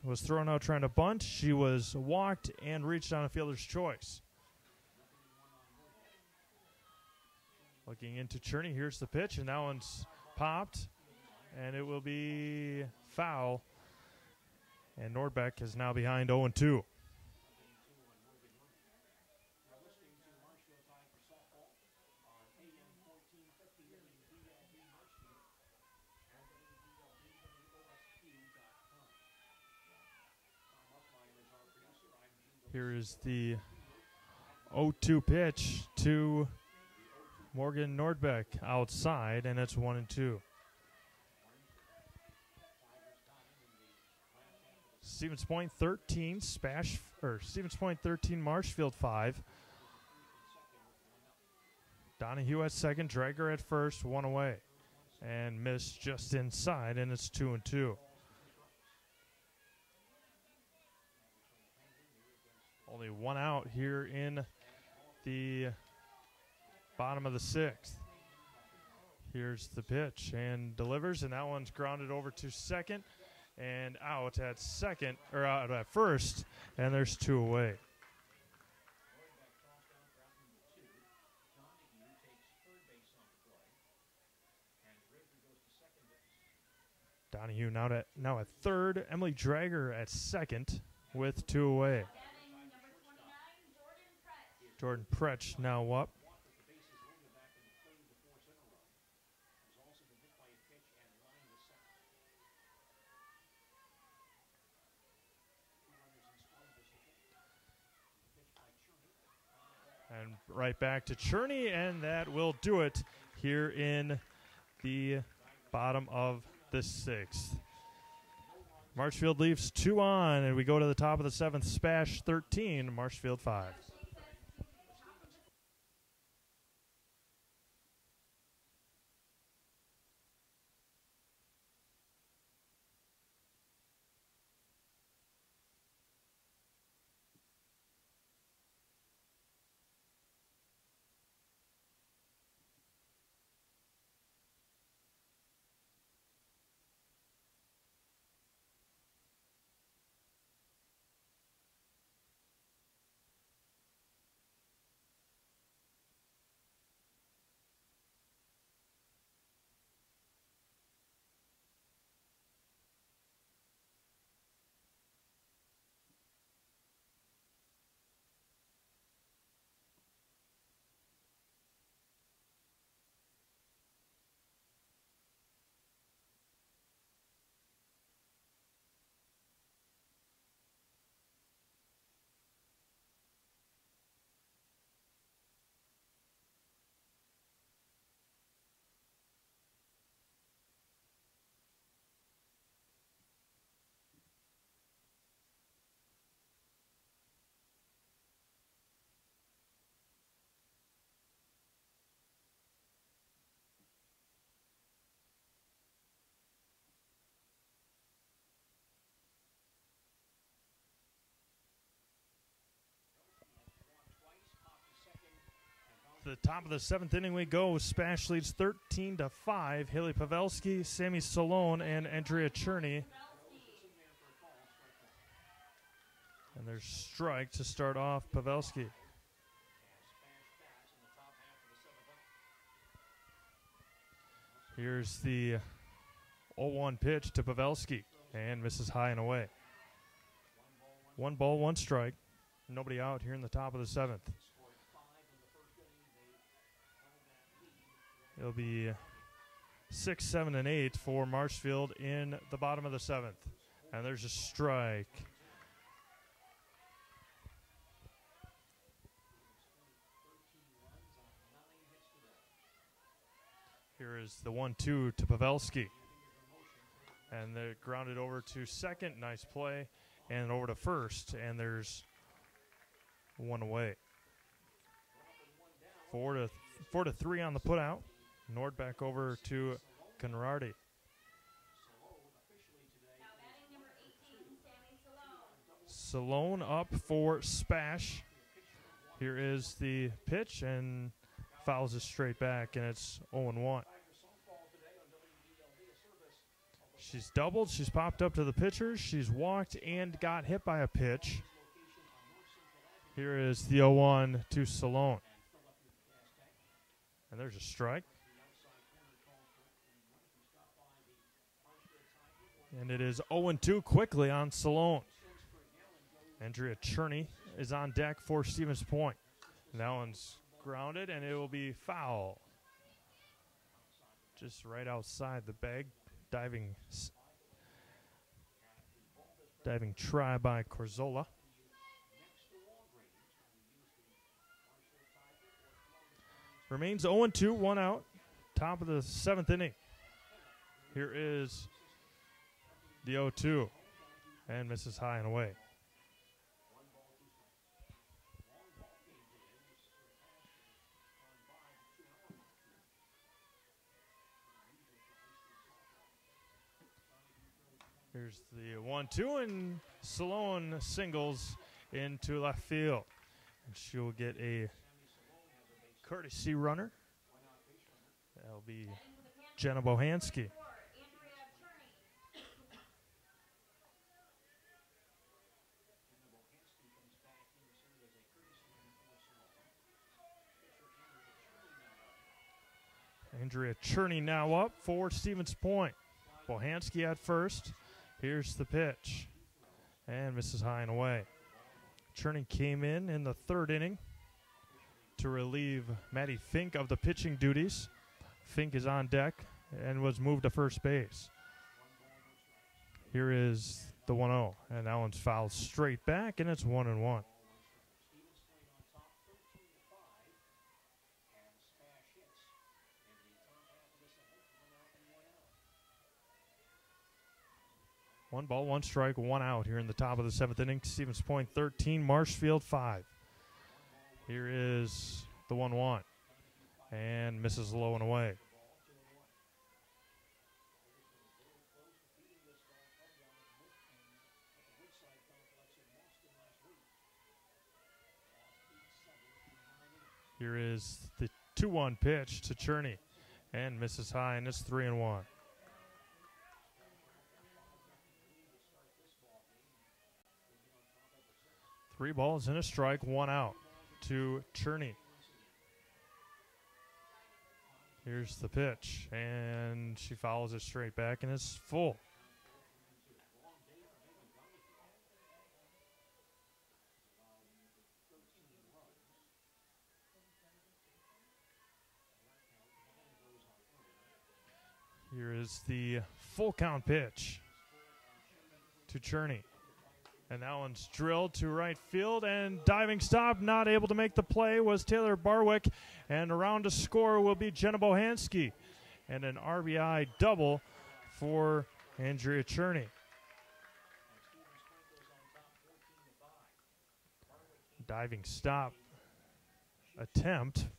Speaker 2: was thrown out trying to bunt. She was walked and reached on a fielder's choice. Looking into Cherney, here's the pitch, and that one's popped, and it will be foul. And Nordbeck is now behind 0-2. Here is the 0-2 pitch to Morgan Nordbeck outside, and it's 1-2. Stevens Point 13, Stevens Point 13, Marshfield 5. Donahue at second, Drager at first, one away, and missed just inside, and it's 2-2. Only one out here in the bottom of the sixth. Here's the pitch and delivers, and that one's grounded over to second and out at second, or out at first, and there's two away. Donahue now at third. Emily Drager at second with two away. Jordan Pretsch now up. And right back to Cherney, and that will do it here in the bottom of the sixth. Marshfield leaves 2 on, and we go to the top of the seventh. SPASH 13, Marshfield 5. The top of the seventh inning we go. SPASH leads 13-5. Haley Pavelski, Sammy Salone, and Andrea Cherney. And there's strike to start off Pavelski. Here's the 0-1 pitch to Pavelski, and misses high and away. 1 ball, 1 strike. Nobody out here in the top of the seventh. It'll be 6, 7, and 8 for Marshfield in the bottom of the seventh. And there's a strike. Here is the 1-2 to Pavelski. And they're grounded over to second. Nice play. And over to first. And there's 1 away. 4-3 on the putout. Nordbeck over to Conradi. Salone up for SPASH. Here is the pitch, and fouls it straight back, and it's 0-1. She's doubled. She's popped up to the pitcher. She's walked and got hit by a pitch. Here is the 0-1 to Salone. And there's a strike. And it is 0-2 quickly on Salone. Andrea Cherney is on deck for Stevens Point. And that one's grounded, and it will be foul. Just right outside the bag. Diving try by Corzola. Remains 0-2, 1 out. Top of the 7th inning. Here is the 0-2. And misses high and away. Here's the 1-2, and Salone singles into left field. And she'll get a courtesy runner. That'll be Jenna Bohanski. Andrea Cherney now up for Stevens Point. Bohanski at first. Here's the pitch. And misses high and away. Cherney came in the 3rd inning to relieve Maddie Fink of the pitching duties. Fink is on deck and was moved to first base. Here is the 1-0. And that one's fouled straight back, and it's 1-1. One ball, one strike, 1 out here in the top of the 7th inning. Stevens Point 13, Marshfield 5. Here is the 1-1. And misses low and away. Here is the 2-1 pitch to Cherney. And misses high, and it's 3-1. 3 balls and a strike, 1 out to Cherney. Here's the pitch, and she fouls it straight back, and it's full. Here is the full count pitch to Cherney. And that one's drilled to right field, and diving stop, not able to make the play, was Taylor Barwick. And around to score will be Jenna Bohanski. And an RBI double for Andrea Cherney. Diving stop attempt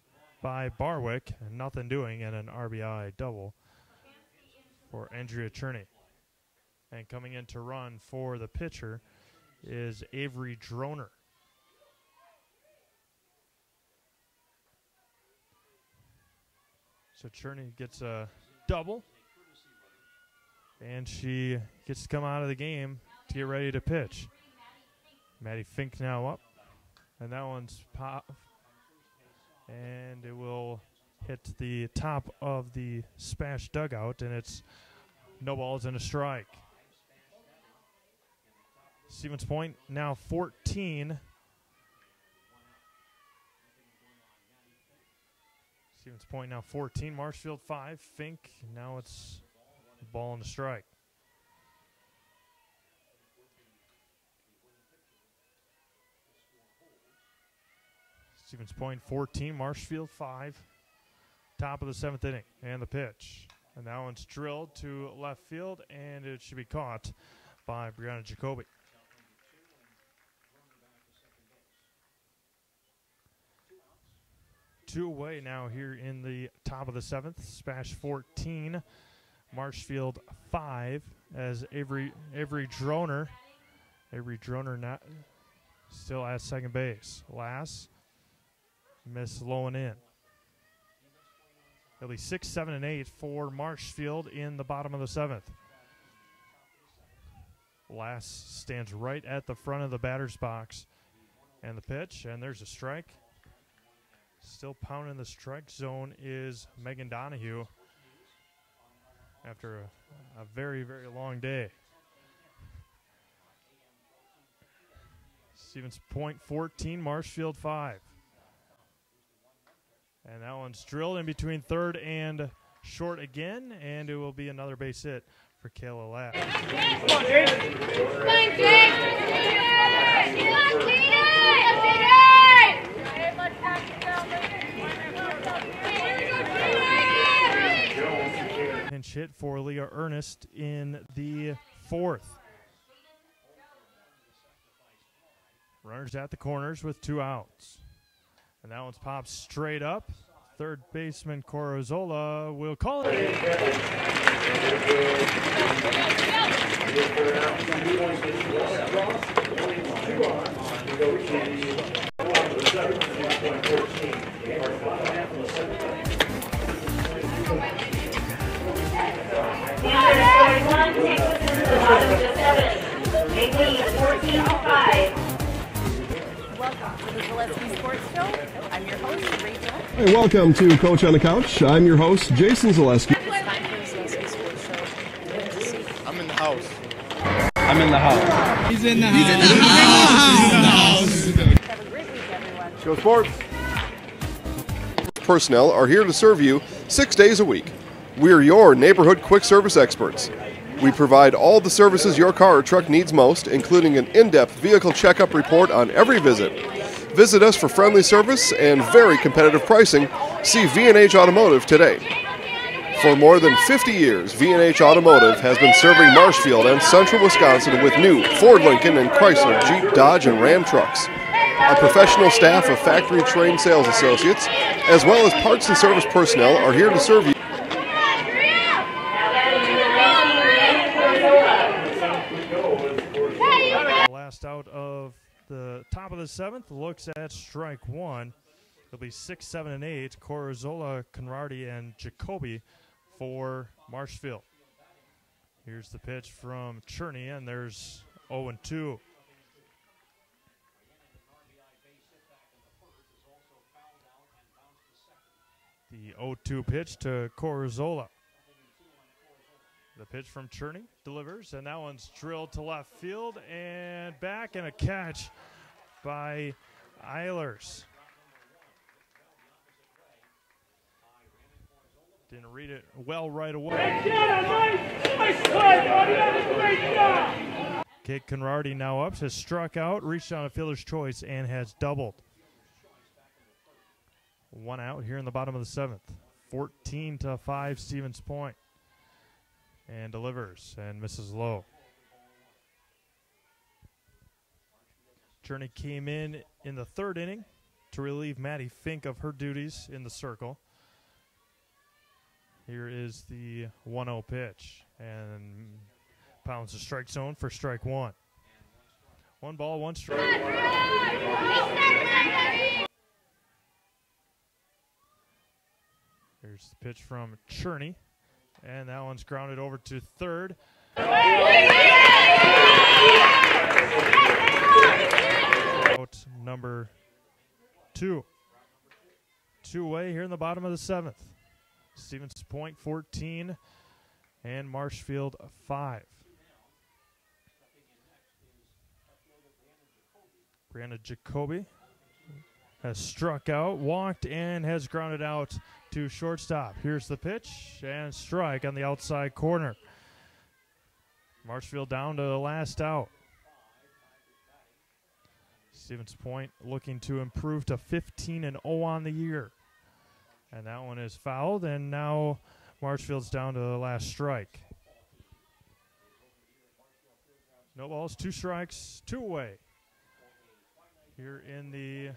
Speaker 2: by Barwick, and nothing doing, and an RBI double for Andrea Cherney. And coming in to run for the pitcher is Avery Droner. So Cherney gets a double, and she gets to come out of the game to get ready to pitch. Maddie Fink now up, and that one's pop, and it will hit the top of the SPASH dugout, and it's no balls and a strike. Stevens Point now 14. Stevens Point now 14. Marshfield 5. Fink. Now it's a ball and a strike. Stevens Point 14. Marshfield 5. Top of the 7th inning. And the pitch. And that one's drilled to left field, and it should be caught by Brianna Jacoby. 2 away now here in the top of the 7th. SPASH 14, Marshfield 5, as Avery Droner Avery Droner not still at second base. Lass miss low and in. It'll be 6, 7, and 8 for Marshfield in the bottom of the 7th. Lass stands right at the front of the batter's box. And the pitch, and there's a strike. Still pounding the strike zone is Megan Donahue after a very, very long day. Stevens Point 14, Marshfield 5. And that one's drilled in between third and short again, and it will be another base hit for Kayla Lass.
Speaker 6: Come on, Jake. Come on,
Speaker 2: Pinch hit for Leah Ernest in the 4th. Runners at the corners with 2 outs. And that one's popped straight up. Third baseman Corozola will call it.
Speaker 3: Welcome to the Zaleski Sports Show. I'm your host, Rachel.
Speaker 1: Hey, welcome to Coach on the Couch. I'm your host, Jason Zaleski.
Speaker 4: It's time for the Zaleski Sports Show. 3 to see.
Speaker 11: I'm in the house.
Speaker 7: I'm in the house. He's in the house.
Speaker 3: Have a great week, everyone.
Speaker 1: Go Sports! Personnel are here to serve you 6 days a week. We're your neighborhood quick service experts. We provide all the services your car or truck needs most, including an in-depth vehicle checkup report on every visit. Visit us for friendly service and very competitive pricing. See V&H Automotive today. For more than 50 years, V&H Automotive has been serving Marshfield and central Wisconsin with new Ford, Lincoln, and Chrysler, Jeep, Dodge, and Ram trucks. Our professional staff of factory-trained sales associates, as well as parts and service personnel, are here to serve you.
Speaker 2: Last out of the top of the 7th looks at strike 1. It'll be 6, 7, and 8. Corozola, Conradi, and Jacoby for Marshfield. Here's the pitch from Cherney, and there's 0-2. The 0-2 pitch to Corozola. The pitch from Cherney delivers, and that one's drilled to left field and back, and a catch by Eilers. Didn't read it well right away. Kate Conradi now up, has struck out, reached on a fielder's choice, and has doubled. 1 out here in the bottom of the 7th. 14-5 Stevens Point. And delivers and misses low. Cherney came in the 3rd inning to relieve Maddie Fink of her duties in the circle. Here is the 1-0 pitch, and pounds the strike zone for strike 1. 1 ball, 1 strike. Here's the pitch from Cherney. And that one's grounded over to third. Out number 2. 2-way here in the bottom of the 7th. Stevens Point 14 and Marshfield 5. Brianna Jacoby has struck out, walked, and has grounded out to shortstop. Here's the pitch and strike on the outside corner. Marshfield down to the last out. Stevens Point looking to improve to 15-0 on the year. And that one is fouled, and now Marshfield's down to the last strike. No balls, 2 strikes, 2-away. Here in the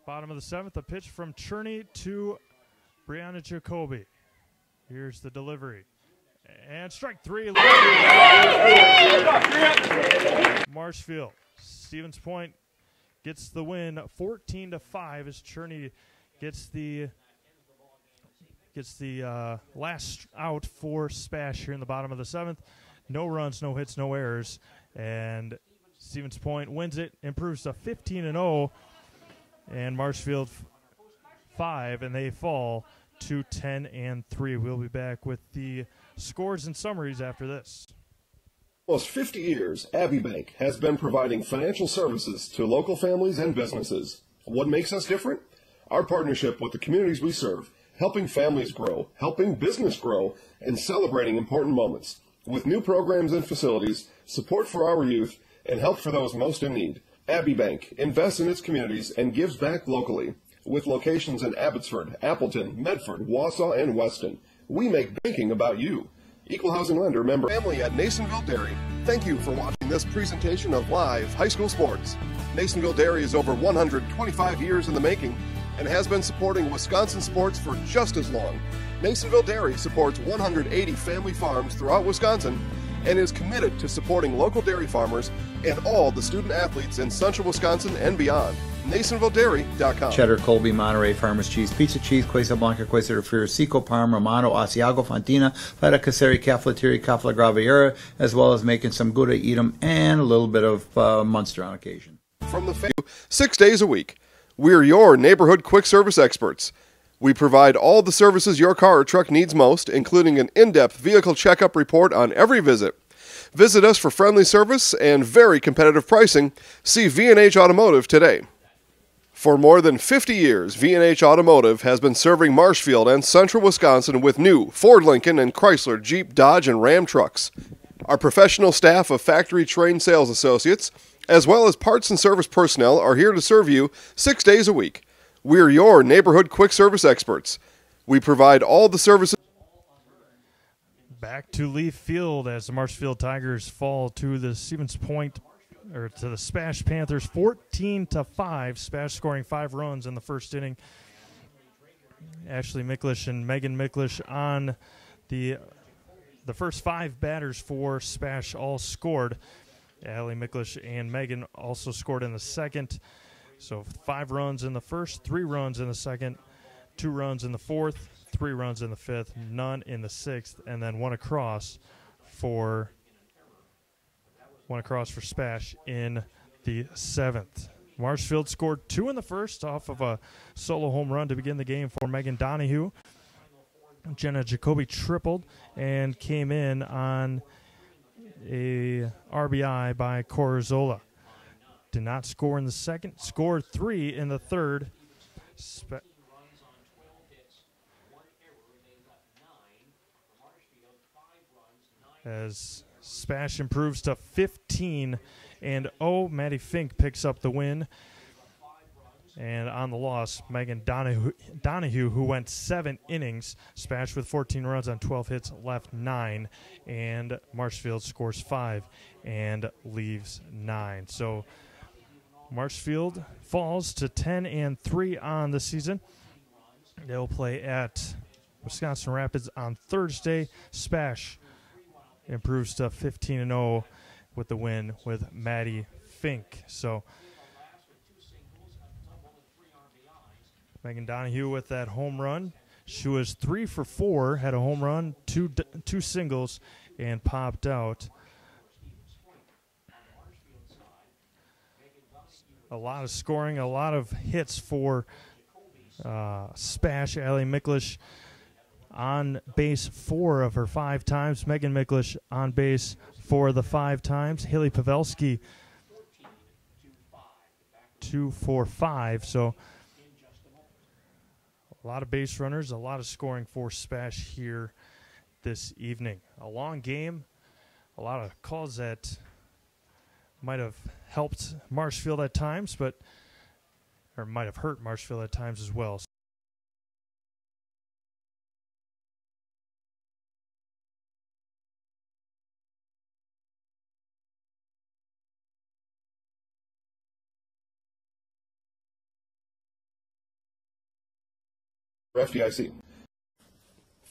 Speaker 2: bottom of the 7th, a pitch from Cherney to Brianna Jacoby. Here's the delivery. And strike three. Marshfield. Stevens Point gets the win 14-5 as Cherney gets the last out for SPASH here in the bottom of the seventh. No runs, no hits, no errors. And Stevens Point wins it, improves to 15-0. And Marshfield 5, and they fall to 10-3. We'll be back with the scores and summaries after this.
Speaker 1: Almost 50 years, Abbey Bank has been providing financial services to local families and businesses. What makes us different? Our partnership with the communities we serve, helping families grow, helping business grow, and celebrating important moments. With new programs and facilities, support for our youth, and help for those most in need. Abbey Bank invests in its communities and gives back locally. With locations in Abbotsford, Appleton, Medford, Wausau, and Weston, we make banking about you. Equal Housing Lender member. Family at Nasonville Dairy. Thank you for watching this presentation of live high school sports. Nasonville Dairy is over 125 years in the making and has been supporting Wisconsin sports for just as long. Nasonville Dairy supports 180 family farms throughout Wisconsin and is committed to supporting local dairy farmers and all the student athletes in central Wisconsin and beyond. NasonvilleDairy.com.
Speaker 5: Cheddar, Colby, Monterey, Farmers Cheese, Pizza Cheese, Quesa Blanca, Quesa de Friar, Seco, Parma, Romano, Asiago, Fontina, Feta Caseri, Cafetieri, Cafla Graviera, as well as making some Gouda, Edam, and a little bit of Munster on occasion.
Speaker 1: From the 6 days a week, we're your neighborhood quick service experts. We provide all the services your car or truck needs most, including an in-depth vehicle checkup report on every visit. Visit us for friendly service and very competitive pricing. See V&H Automotive today. For more than 50 years, V&H Automotive has been serving Marshfield and central Wisconsin with new Ford, Lincoln, and Chrysler, Jeep, Dodge, and Ram trucks. Our professional staff of factory-trained sales associates, as well as parts and service personnel, are here to serve you 6 days a week. We're your neighborhood quick service experts. We provide all the services.
Speaker 2: Back to Leaf Field as the Marshfield Tigers fall to the Stevens Point, or to the SPASH Panthers, 14-5. SPASH scoring 5 runs in the first inning. Ashley Miklish and Megan Miklish on the first 5 batters for SPASH all scored. Allie Miklish and Megan also scored in the second. So 5 runs in the first, 3 runs in the second, 2 runs in the fourth, 3 runs in the fifth, none in the sixth, and then one across for SPASH in the seventh. Marshfield scored 2 in the first off of a solo home run to begin the game for Megan Donahue. Jenna Jacoby tripled and came in on a RBI by Corazola. Did not score in the second, scored 3 in the third. As SPASH improves to 15-0, Maddie Fink picks up the win. And on the loss, Megan Donahue, who went 7 innings, SPASH with 14 runs on 12 hits, left 9. And Marshfield scores 5 and leaves 9. So Marshfield falls to 10-3 on the season. They'll play at Wisconsin Rapids on Thursday. SPASH improves to 15-0 with the win with Maddie Fink. So Megan Donahue with that home run. She was 3 for 4, had a home run, two singles, and popped out. A lot of scoring, a lot of hits for SPASH. Allie Miklish on base 4 of her 5 times. Megan Miklish on base for the 5 times. Haley Pavelski 2 for 5. So a lot of base runners, a lot of scoring for SPASH here this evening. A long game, a lot of calls that might have helped Marshfield at times, or might have hurt Marshfield at times as well.
Speaker 1: FDIC.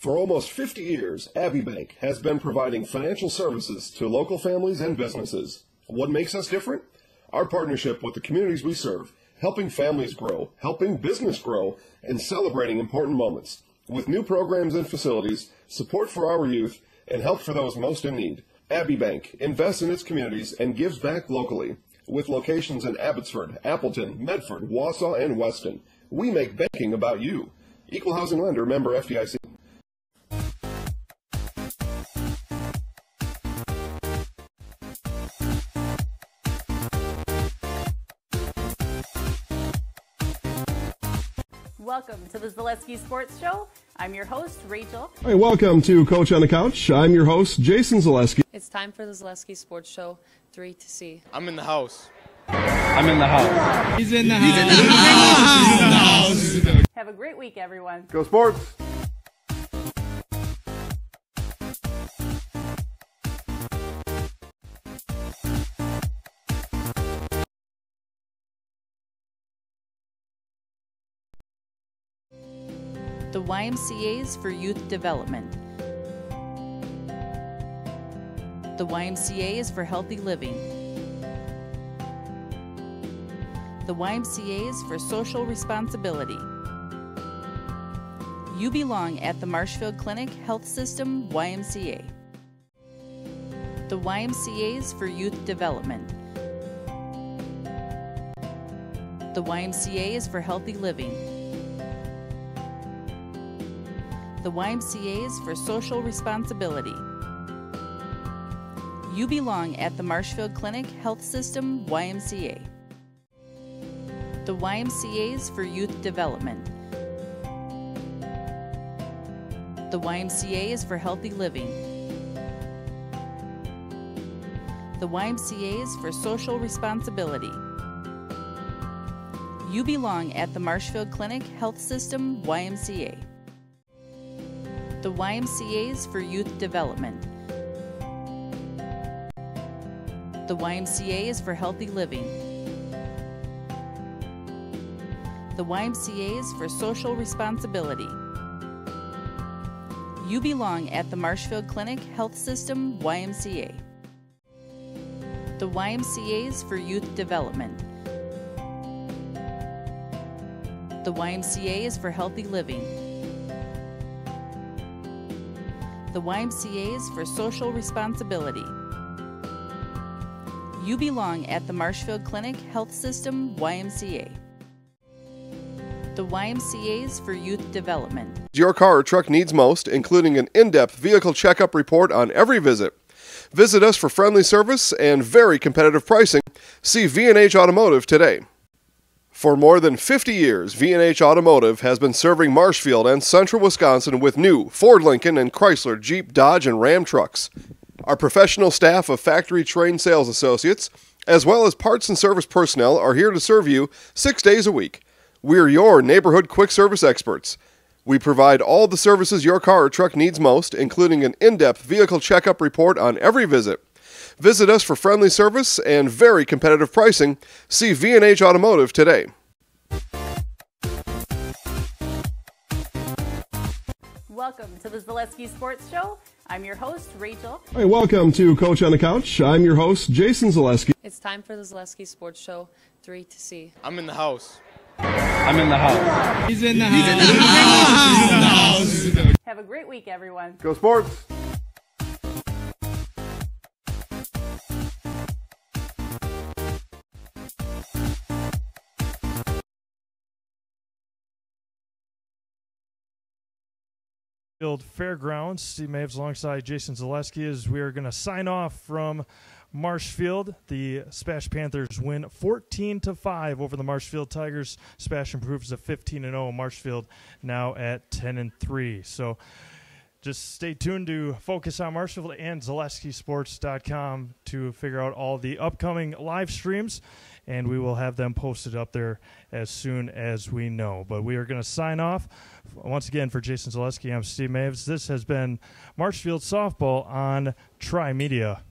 Speaker 1: For almost 50 years, Abbey Bank has been providing financial services to local families and businesses. What makes us different? Our partnership with the communities we serve, helping families grow, helping business grow, and celebrating important moments. With new programs and facilities, support for our youth, and help for those most in need. Abbey Bank invests in its communities and gives back locally. With locations in Abbotsford, Appleton, Medford, Wausau, and Weston, we make banking about you. Equal housing lender, member FDIC.
Speaker 3: Welcome to the Zaleski Sports Show. I'm your host, Rachel.
Speaker 1: Hey, welcome to Coach on the Couch. I'm your host, Jason Zaleski.
Speaker 4: It's time for the Zaleski Sports Show 3 to C.
Speaker 7: I'm in the house. I'm in the house.
Speaker 10: He's in the house. He's in the house.
Speaker 3: Have a great week, everyone.
Speaker 1: Go Sports!
Speaker 9: The YMCA's for Youth Development. The YMCA is for healthy living. The YMCA is for social responsibility. You belong at the Marshfield Clinic Health System YMCA. The YMCA is for Youth Development. The YMCA is for healthy living. The YMCA is for social responsibility. You belong at the Marshfield Clinic Health System YMCA. The YMCA is for Youth Development. The YMCA is for healthy living. The YMCA is for social responsibility. You belong at the Marshfield Clinic Health System YMCA. The YMCA is for Youth Development. The YMCA is for healthy living. The YMCA is for social responsibility. You belong at the Marshfield Clinic Health System YMCA. The YMCA is for Youth Development. The YMCA is for healthy living. The YMCA is for social responsibility. You belong at the Marshfield Clinic Health System YMCA. The YMCA is for Youth Development.
Speaker 1: Your car or truck needs most, including an in-depth vehicle checkup report on every visit. Visit us for friendly service and very competitive pricing. See V&H Automotive today. For more than 50 years, V&H Automotive has been serving Marshfield and central Wisconsin with new Ford, Lincoln, and Chrysler, Jeep, Dodge, and Ram trucks. Our professional staff of factory-trained sales associates, as well as parts and service personnel, are here to serve you 6 days a week. We're your neighborhood quick service experts. We provide all the services your car or truck needs most, including an in-depth vehicle checkup report on every visit. Visit us for friendly service and very competitive pricing. See V&H Automotive today.
Speaker 3: Welcome to the Zaleski Sports Show. I'm your host, Rachel.
Speaker 1: Hey, welcome to Coach on the Couch. I'm your host, Jason Zaleski.
Speaker 4: It's time for the Zaleski Sports Show 3 to C.
Speaker 7: I'm in the house. I'm in the house.
Speaker 10: He's in the house. He's in the house.
Speaker 3: Have a great week, everyone.
Speaker 1: Go Sports!
Speaker 2: Fairgrounds. Steve Maves alongside Jason Zaleski as we are going to sign off from Marshfield. The SPASH Panthers win 14-5 over the Marshfield Tigers. SPASH improves to 15-0. Marshfield now at 10-3. So just stay tuned to Focus on Marshfield and ZaleskiSports.com to figure out all the upcoming live streams, and we will have them posted up there as soon as we know. But we are going to sign off. Once again, for Jason Zaleski, I'm Steve Maves. This has been Marshfield Softball on Tri-Media.